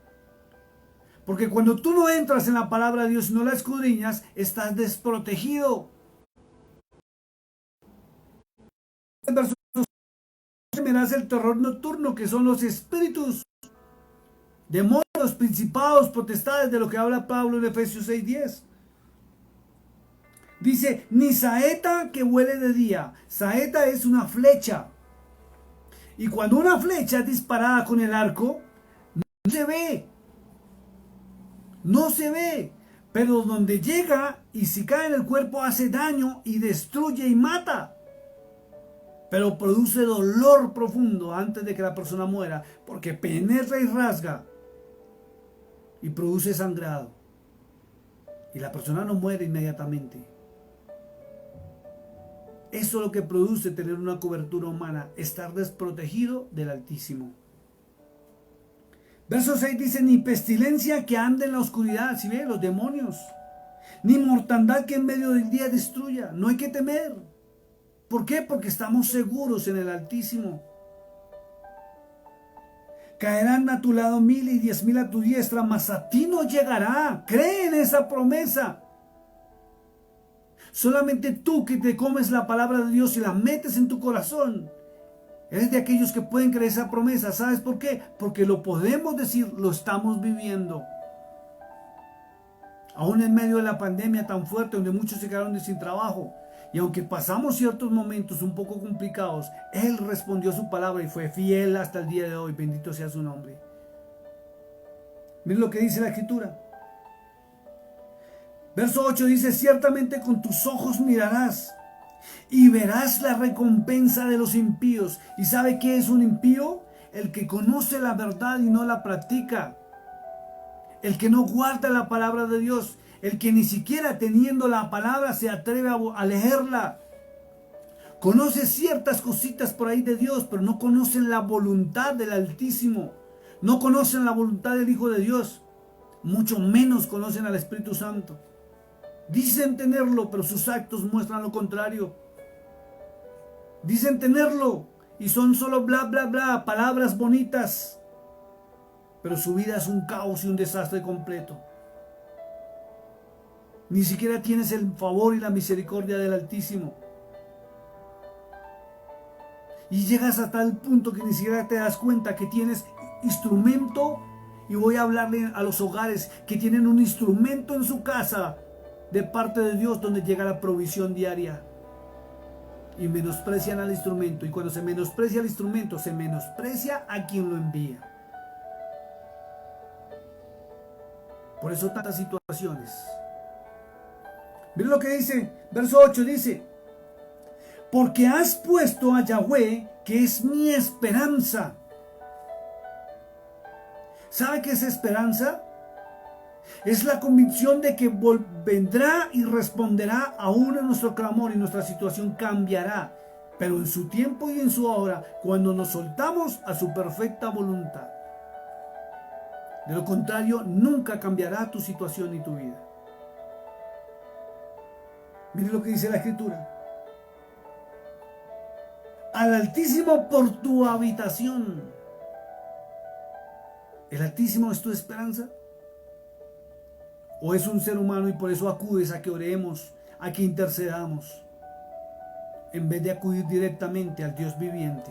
Porque cuando tú no entras en la palabra de Dios y no la escudriñas, estás desprotegido. Temerás el terror nocturno, que son los espíritus, demonios, principados, potestades, de lo que habla Pablo en Efesios 6:10. Dice, ni saeta que vuele de día. Saeta es una flecha. Y cuando una flecha es disparada con el arco, no se ve. No se ve. Pero donde llega y si cae en el cuerpo hace daño y destruye y mata. Pero produce dolor profundo antes de que la persona muera. Porque penetra y rasga. Y produce sangrado. Y la persona no muere inmediatamente. Eso es lo que produce tener una cobertura humana, estar desprotegido del Altísimo. Verso 6 dice, ni pestilencia que ande en la oscuridad, ¿sí ve? Los demonios, ni mortandad que en medio del día destruya. No hay que temer. ¿Por qué? Porque estamos seguros en el Altísimo. Caerán a tu lado 1000 y 10,000 a tu diestra, mas a ti no llegará. Cree en esa promesa. Solamente tú que te comes la palabra de Dios y la metes en tu corazón, eres de aquellos que pueden creer esa promesa. ¿Sabes por qué? Porque lo podemos decir, lo estamos viviendo. aún en medio de la pandemia tan fuerte donde muchos se quedaron sin trabajo. Y aunque pasamos ciertos momentos un poco complicados, Él respondió su palabra y fue fiel hasta el día de hoy. Bendito sea su nombre. Miren lo que dice la Escritura. Verso 8 dice, ciertamente con tus ojos mirarás y verás la recompensa de los impíos. ¿Y sabe qué es un impío? El que conoce la verdad y no la practica. El que no guarda la palabra de Dios. El que ni siquiera teniendo la palabra se atreve a leerla. Conoce ciertas cositas por ahí de Dios, pero no conocen la voluntad del Altísimo. No conocen la voluntad del Hijo de Dios. Mucho menos conocen al Espíritu Santo. Dicen tenerlo, pero sus actos muestran lo contrario. Dicen tenerlo y son solo bla, bla, bla, palabras bonitas. Pero su vida es un caos y un desastre completo. Ni siquiera tienes el favor y la misericordia del Altísimo. Y llegas a tal punto que ni siquiera te das cuenta que tienes instrumento. Y voy a hablarle a los hogares que tienen un instrumento en su casa de parte de Dios donde llega la provisión diaria. Y menosprecian al instrumento. Y cuando se menosprecia el instrumento, se menosprecia a quien lo envía. Por eso tantas situaciones. Miren lo que dice, verso 8 dice, porque has puesto a Yahweh, que es mi esperanza. ¿Sabe qué es esperanza? Es la convicción de que vendrá y responderá aún a nuestro clamor y nuestra situación cambiará, pero en su tiempo y en su hora, cuando nos soltamos a su perfecta voluntad. De lo contrario, nunca cambiará tu situación ni tu vida. Mire lo que dice la Escritura. Al Altísimo por tu habitación. ¿El Altísimo es tu esperanza? ¿O es un ser humano y por eso acudes a que oremos, a que intercedamos, en vez de acudir directamente al Dios viviente?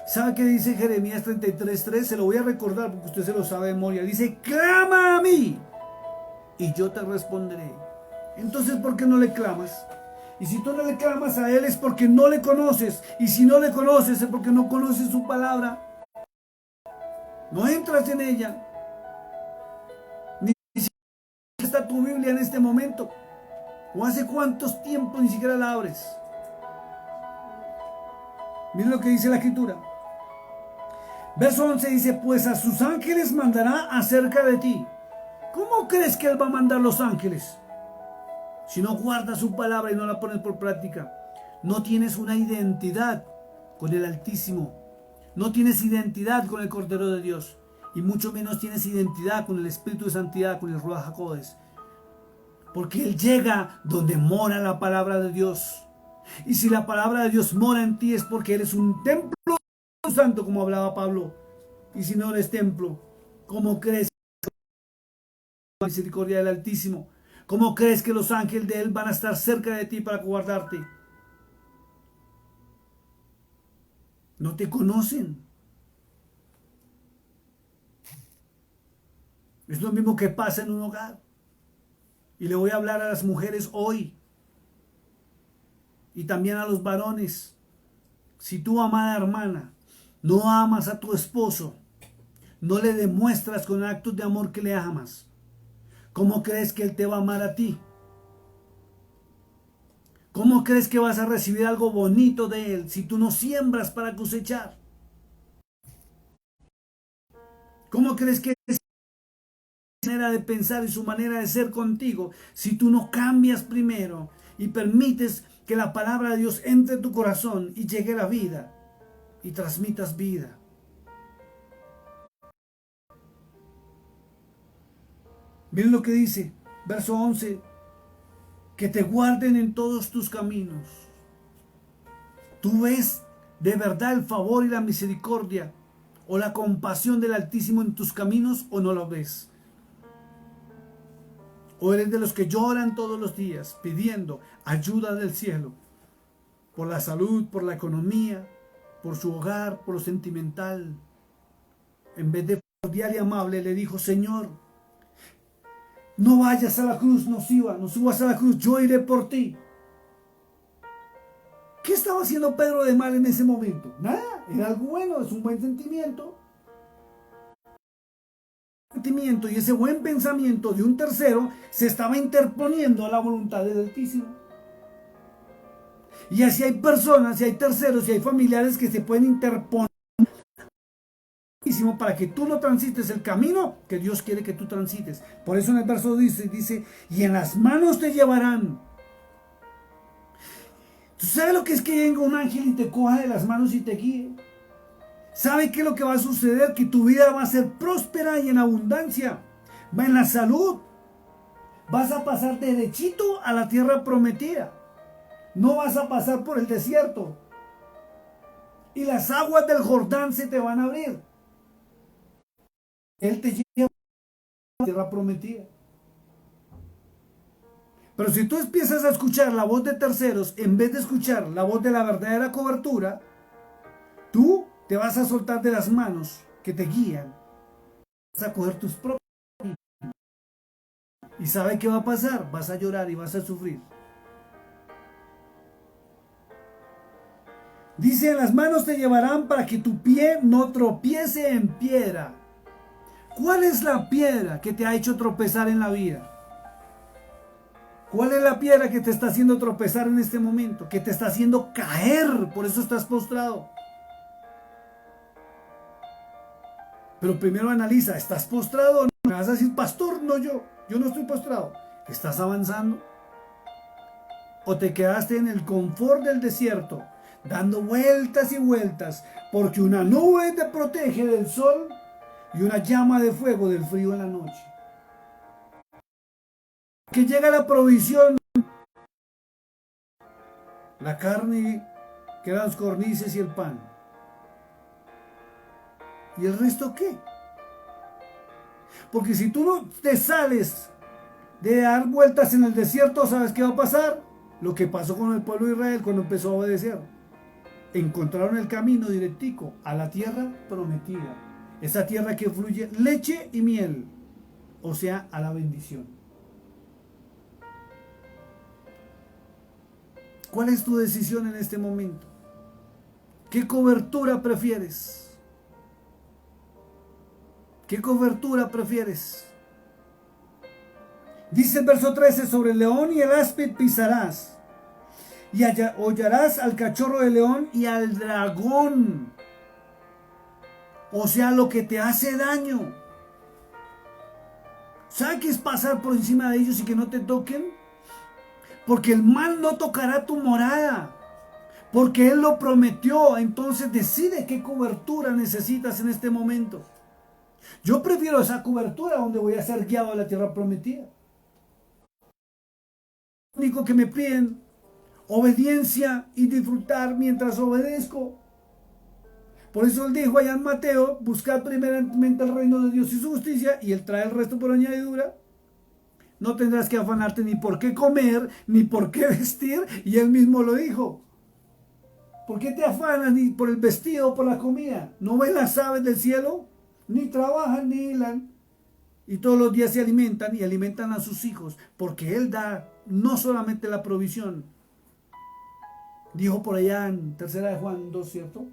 ¿Sabe qué dice Jeremías 33:3? Se lo voy a recordar porque usted se lo sabe de memoria. Dice, clama a mí y yo te responderé. Entonces, ¿por qué no le clamas? Y si tú no le clamas a Él es porque no le conoces. Y si no le conoces es porque no conoces su palabra. No entras en ella. Ni siquiera está tu Biblia en este momento. ¿O hace cuántos tiempos ni siquiera la abres? Miren lo que dice la Escritura. Verso 11 dice, pues a sus ángeles mandará acerca de ti. ¿Cómo crees que Él va a mandar los ángeles? Si no guardas su palabra y no la pones por práctica, no tienes una identidad con el Altísimo. No tienes identidad con el Cordero de Dios. Y mucho menos tienes identidad con el Espíritu de Santidad, con el Ruach HaKodesh. Porque Él llega donde mora la palabra de Dios. Y si la palabra de Dios mora en ti es porque eres un templo santo, como hablaba Pablo. Y si no eres templo, ¿cómo crees que la misericordia del Altísimo? ¿Cómo crees que los ángeles de Él van a estar cerca de ti para guardarte? No te conocen. Es lo mismo que pasa en un hogar. Y le voy a hablar a las mujeres hoy. Y también a los varones. Si tú, amada hermana, no amas a tu esposo, no le demuestras con actos de amor que le amas, ¿cómo crees que Él te va a amar a ti? ¿Cómo crees que vas a recibir algo bonito de Él si tú no siembras para cosechar? ¿Cómo crees que es su manera de pensar y su manera de ser contigo si tú no cambias primero y permites que la palabra de Dios entre en tu corazón y llegue a la vida y transmitas vida? Miren lo que dice, verso 11, que te guarden en todos tus caminos. ¿Tú ves de verdad el favor y la misericordia o la compasión del Altísimo en tus caminos o no lo ves? ¿O eres de los que lloran todos los días pidiendo ayuda del cielo por la salud, por la economía, por su hogar, por lo sentimental? En vez de cordial y amable le dijo, Señor, No vayas a la cruz, no subas a la cruz, yo iré por ti. ¿Qué estaba haciendo Pedro de mal en ese momento? Nada, era algo bueno, es un buen sentimiento. Y ese buen pensamiento de un tercero se estaba interponiendo a la voluntad del Altísimo. Y así hay personas, y hay terceros, y hay familiares que se pueden interponer para que tú no transites el camino que Dios quiere que tú transites. Por eso en el verso dice, y en las manos te llevarán. ¿Tú sabes lo que es que venga un ángel y te coja de las manos y te guíe? ¿Sabe qué es lo que va a suceder? Que tu vida va a ser próspera y en abundancia. Va en la salud. Vas a pasar derechito a la tierra prometida. No vas a pasar por el desierto. Y las aguas del Jordán se te van a abrir. Él te lleva a la tierra prometida. Pero si tú empiezas a escuchar la voz de terceros en vez de escuchar la voz de la verdadera cobertura, tú te vas a soltar de las manos que te guían. Vas a coger tus propios. ¿Y sabe qué va a pasar? Vas a llorar y vas a sufrir. Dice, en las manos te llevarán para que tu pie no tropiece en piedra. ¿Cuál es la piedra que te ha hecho tropezar en la vida? ¿Cuál es la piedra que te está haciendo tropezar en este momento? Que te está haciendo caer, por eso estás postrado. Pero primero analiza, ¿estás postrado o no? Me vas a decir, pastor, no yo no estoy postrado. ¿Estás avanzando? ¿O te quedaste en el confort del desierto, dando vueltas y vueltas, porque una nube te protege del sol y una llama de fuego del frío en la noche? Que llega la provisión, la carne, quedan los cornices y el pan. ¿Y el resto qué? Porque si tú no te sales de dar vueltas en el desierto, ¿sabes qué va a pasar? Lo que pasó con el pueblo de Israel cuando empezó a obedecer. Encontraron el camino directico a la tierra prometida. Esa tierra que fluye leche y miel. O sea, a la bendición. ¿Cuál es tu decisión en este momento? ¿Qué cobertura prefieres? ¿Qué cobertura prefieres? Dice el verso 13, sobre el león y el áspid pisarás, y hollarás al cachorro de león y al dragón. O sea, lo que te hace daño. ¿Sabes qué es pasar por encima de ellos y que no te toquen? Porque el mal no tocará tu morada. Porque Él lo prometió. Entonces decide qué cobertura necesitas en este momento. Yo prefiero esa cobertura donde voy a ser guiado a la tierra prometida. Lo único que me piden, obediencia y disfrutar mientras obedezco. Por eso Él dijo allá en Mateo, buscad primeramente el reino de Dios y su justicia, y Él trae el resto por añadidura. No tendrás que afanarte ni por qué comer, ni por qué vestir, y Él mismo lo dijo. ¿Por qué te afanas ni por el vestido o por la comida? ¿No ves las aves del cielo? Ni trabajan ni hilan, y todos los días se alimentan y alimentan a sus hijos, porque Él da no solamente la provisión. Dijo por allá en 3 de Juan 2, ¿cierto?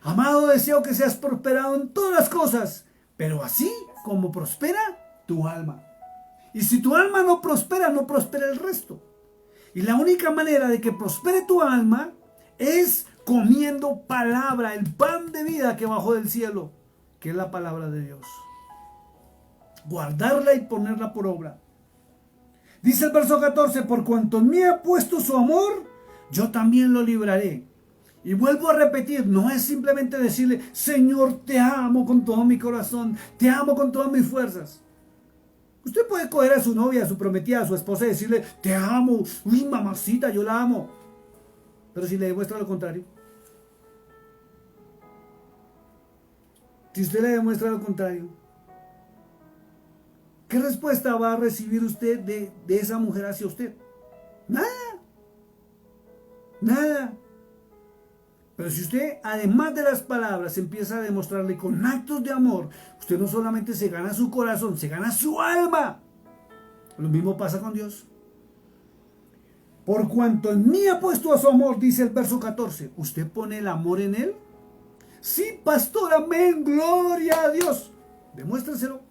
Amado, deseo que seas prosperado en todas las cosas, pero así como prospera tu alma. Y si tu alma no prospera el resto. Y la única manera de que prospere tu alma es comiendo palabra, el pan de vida que bajó del cielo, que es la palabra de Dios. Guardarla y ponerla por obra. Dice el verso 14, por cuanto en mí ha puesto su amor, yo también lo libraré. Y vuelvo a repetir, no es simplemente decirle, Señor, te amo con todo mi corazón, te amo con todas mis fuerzas. Usted puede coger a su novia, a su prometida, a su esposa y decirle, te amo, uy, mamacita, yo la amo. Pero si le demuestra lo contrario. Si usted le demuestra lo contrario, ¿qué respuesta va a recibir usted de esa mujer hacia usted? Nada. Nada. Pero si usted, además de las palabras, empieza a demostrarle con actos de amor, usted no solamente se gana su corazón, se gana su alma. Lo mismo pasa con Dios. Por cuanto en mí ha puesto a su amor, dice el verso 14. ¿Usted pone el amor en él? Sí, pastor, amén, gloria a Dios. Demuéstreselo.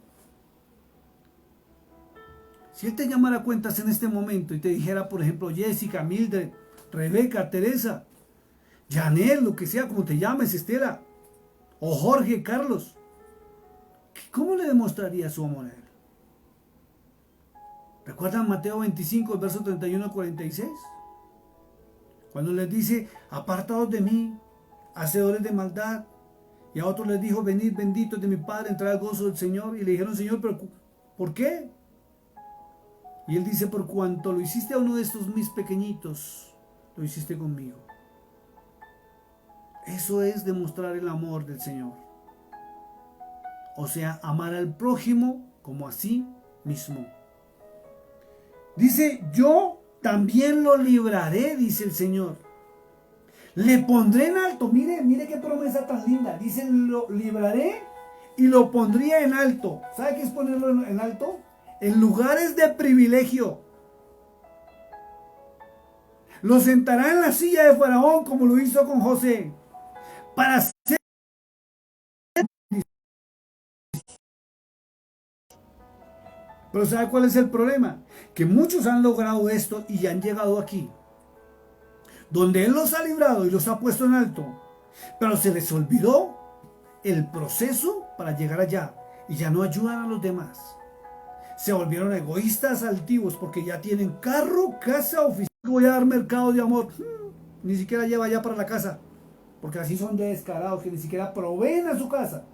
Si él te llamara a cuentas en este momento y te dijera, por ejemplo, Jessica, Mildred, Rebeca, Teresa, Janel, lo que sea, como te llames, Estela, o Jorge, Carlos, ¿cómo le demostraría su amor a él? ¿Recuerdan Mateo 25, el verso 31 al 46? Cuando les dice, apartados de mí, hacedores de maldad. Y a otros les dijo, venid benditos de mi Padre, entrad al gozo del Señor. Y le dijeron, Señor, ¿pero por qué? Y él dice, por cuanto lo hiciste a uno de estos mis pequeñitos, lo hiciste conmigo. Eso es demostrar el amor del Señor. O sea, amar al prójimo como a sí mismo. Dice, yo también lo libraré, dice el Señor. Le pondré en alto. Mire, mire qué promesa tan linda. Dice, lo libraré y lo pondría en alto. ¿Sabe qué es ponerlo en alto? En lugares de privilegio. Lo sentará en la silla de Faraón como lo hizo con José. Para hacer... Pero ¿sabe cuál es el problema? Que muchos han logrado esto y ya han llegado aquí, donde Él los ha librado y los ha puesto en alto, pero se les olvidó el proceso para llegar allá y ya no ayudan a los demás. Se volvieron egoístas, altivos, porque ya tienen carro, casa, oficina. Voy a dar mercado de amor. Ni siquiera lleva ya para la casa, porque así son de descarados que ni siquiera proveen a su casa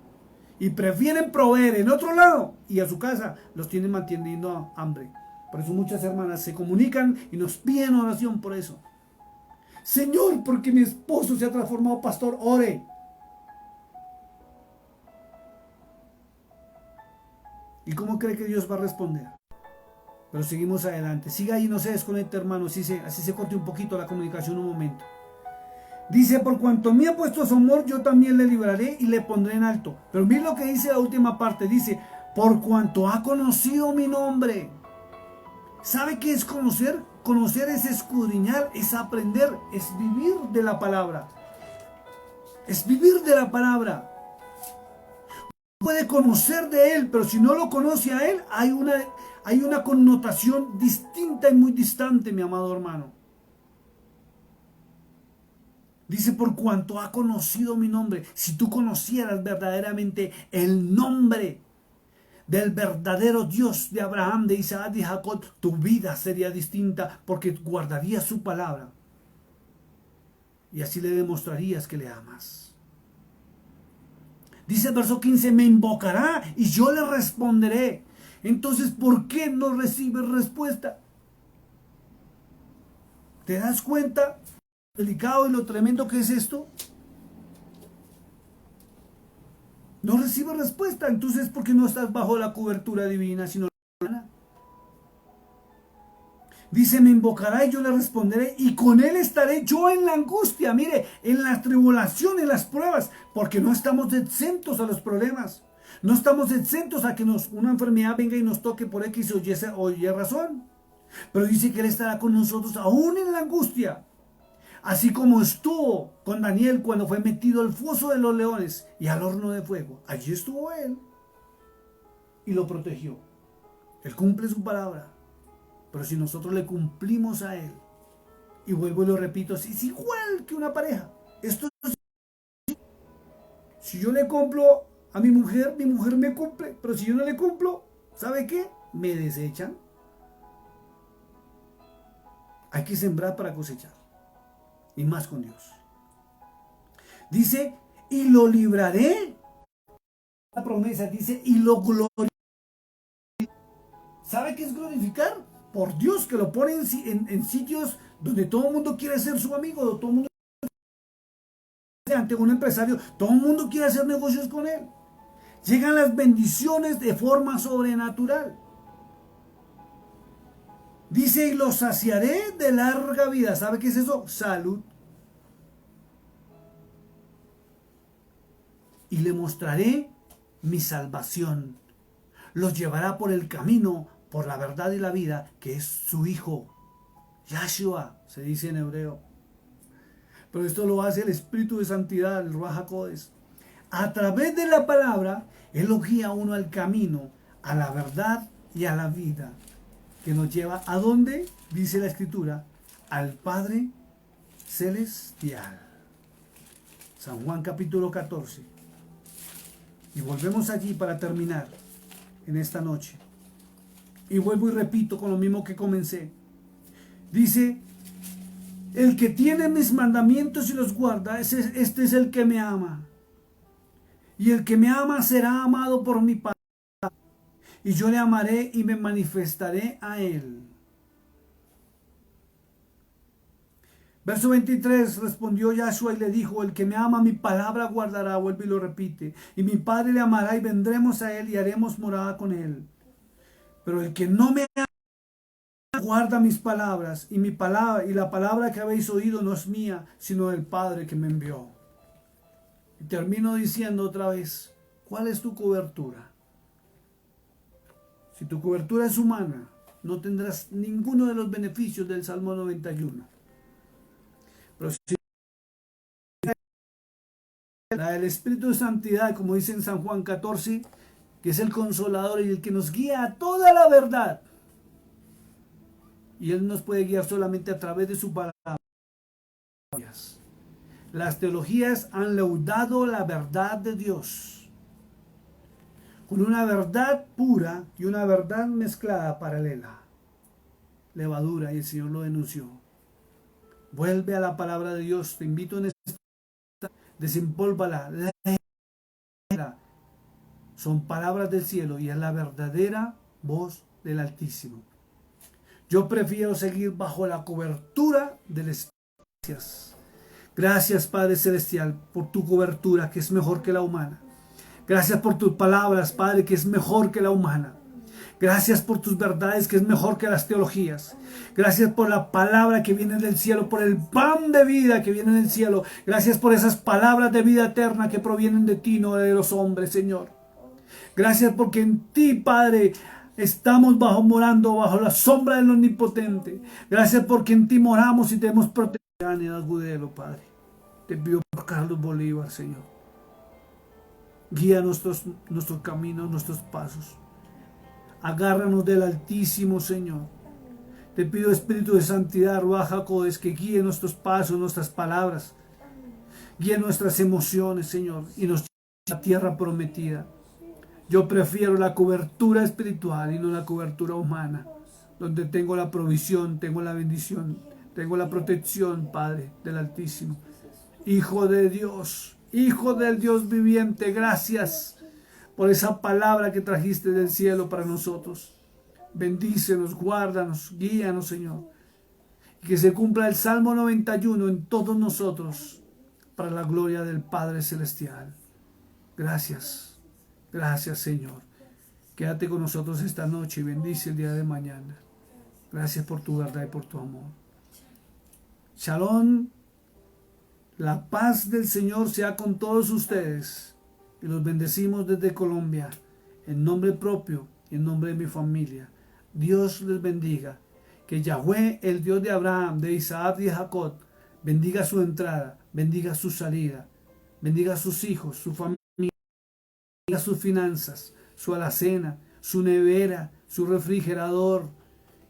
y prefieren proveer en otro lado y a su casa los tienen manteniendo hambre. Por eso muchas hermanas se comunican y nos piden oración por eso. Señor, porque mi esposo se ha transformado, pastor, ore. ¿Y cómo cree que Dios va a responder? Pero seguimos adelante. Siga ahí, no se desconecte, hermano. Así se corte un poquito la comunicación un momento. Dice, por cuanto me ha puesto su amor, yo también le libraré y le pondré en alto. Pero mira lo que dice la última parte. Dice, por cuanto ha conocido mi nombre. ¿Sabe qué es conocer? Conocer es escudriñar, es aprender, es vivir de la palabra. Es vivir de la palabra. Puede conocer de Él, pero si no lo conoce a Él, hay una connotación distinta y muy distante, mi amado hermano. Dice, por cuanto ha conocido mi nombre. Si tú conocieras verdaderamente el nombre del verdadero Dios de Abraham, de Isaac, de Jacob, tu vida sería distinta porque guardarías su palabra. Y así le demostrarías que le amas. Dice el verso 15, me invocará y yo le responderé. Entonces, ¿por qué no recibes respuesta? ¿Te das cuenta lo delicado y lo tremendo que es esto? No recibes respuesta. Entonces, ¿por qué no estás bajo la cobertura divina, sino humana? Dice, me invocará y yo le responderé y con él estaré yo en la angustia, mire, en la tribulación, en las pruebas, porque no estamos exentos a los problemas. No estamos exentos a que una enfermedad venga y nos toque por X o Y razón. Pero dice que él estará con nosotros aún en la angustia. Así como estuvo con Daniel cuando fue metido al foso de los leones y al horno de fuego. Allí estuvo él y lo protegió. Él cumple su palabra. Pero si nosotros le cumplimos a Él, y vuelvo y lo repito, es igual que una pareja. Esto es, si yo le cumplo a mi mujer me cumple. Pero si yo no le cumplo, ¿sabe qué? Me desechan. Hay que sembrar para cosechar. Y más con Dios. Dice, y lo libraré. La promesa dice, y lo glorificaré. ¿Sabe qué es glorificar? Por Dios, que lo pone en sitios donde todo el mundo quiere ser su amigo, todo el mundo ante un empresario, todo el mundo quiere hacer negocios con él. Llegan las bendiciones de forma sobrenatural. Dice, y los saciaré de larga vida. ¿Sabe qué es eso? Salud. Y le mostraré mi salvación. Los llevará por el camino por la verdad y la vida, que es su Hijo, Yahshua, se dice en hebreo. Pero esto lo hace el Espíritu de Santidad, el Ruach HaKodesh. A través de la palabra, Él lo guía a uno al camino, a la verdad y a la vida, que nos lleva a dónde, dice la Escritura, al Padre Celestial. San Juan capítulo 14. Y volvemos allí para terminar en esta noche. Y vuelvo y repito con lo mismo que comencé. Dice, el que tiene mis mandamientos y los guarda, este es el que me ama. Y el que me ama será amado por mi Padre. Y yo le amaré y me manifestaré a él. Verso 23, respondió Yahshua y le dijo, el que me ama mi palabra guardará, vuelve y lo repite. Y mi Padre le amará y vendremos a él y haremos morada con él. Pero el que no me ama, guarda mis palabras y la palabra que habéis oído no es mía, sino del Padre que me envió. Y termino diciendo otra vez, ¿cuál es tu cobertura? Si tu cobertura es humana, no tendrás ninguno de los beneficios del Salmo 91. Pero si la del Espíritu de Santidad, como dice en San Juan 14, que es el consolador y el que nos guía a toda la verdad. Y Él nos puede guiar solamente a través de su palabra. Las teologías han leudado la verdad de Dios con una verdad pura y una verdad mezclada paralela. Levadura, y el Señor lo denunció. Vuelve a la palabra de Dios. Te invito en esta, desempólvala. Son palabras del cielo y es la verdadera voz del Altísimo. Yo prefiero seguir bajo la cobertura del Espíritu. Gracias, Padre Celestial, por tu cobertura que es mejor que la humana. Gracias por tus palabras, Padre, que es mejor que la humana. Gracias por tus verdades, que es mejor que las teologías. Gracias por la palabra que viene del cielo, por el pan de vida que viene del cielo. Gracias por esas palabras de vida eterna que provienen de ti, no de los hombres, Señor. Gracias porque en ti, Padre, estamos morando bajo la sombra del Omnipotente. Gracias porque en ti moramos y tenemos protección. Agudelo, Padre. Te pido por Carlos Bolívar, Señor. Guía nuestros caminos, nuestros pasos. Agárranos del Altísimo, Señor. Te pido, Espíritu de Santidad, Ruach HaKodesh, que guíe nuestros pasos, nuestras palabras. Guíe nuestras emociones, Señor, y nos lleve a la tierra prometida. Yo prefiero la cobertura espiritual y no la cobertura humana, donde tengo la provisión, tengo la bendición, tengo la protección, Padre, del Altísimo. Hijo de Dios, Hijo del Dios viviente, gracias por esa palabra que trajiste del cielo para nosotros. Bendícenos, guárdanos, guíanos, Señor. Y que se cumpla el Salmo 91 en todos nosotros, para la gloria del Padre Celestial. Gracias, gracias, Señor. Quédate con nosotros esta noche y bendice el día de mañana. Gracias por tu verdad y por tu amor. Shalom. La paz del Señor sea con todos ustedes. Y los bendecimos desde Colombia, en nombre propio y en nombre de mi familia. Dios les bendiga. Que Yahweh, el Dios de Abraham, de Isaac y de Jacob, bendiga su entrada, bendiga su salida, bendiga a sus hijos, su familia, bendiga sus finanzas, su alacena, su nevera, su refrigerador.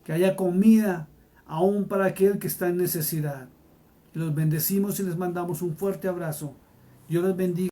Que haya comida aún para aquel que está en necesidad. Y los bendecimos y les mandamos un fuerte abrazo. Dios les bendiga.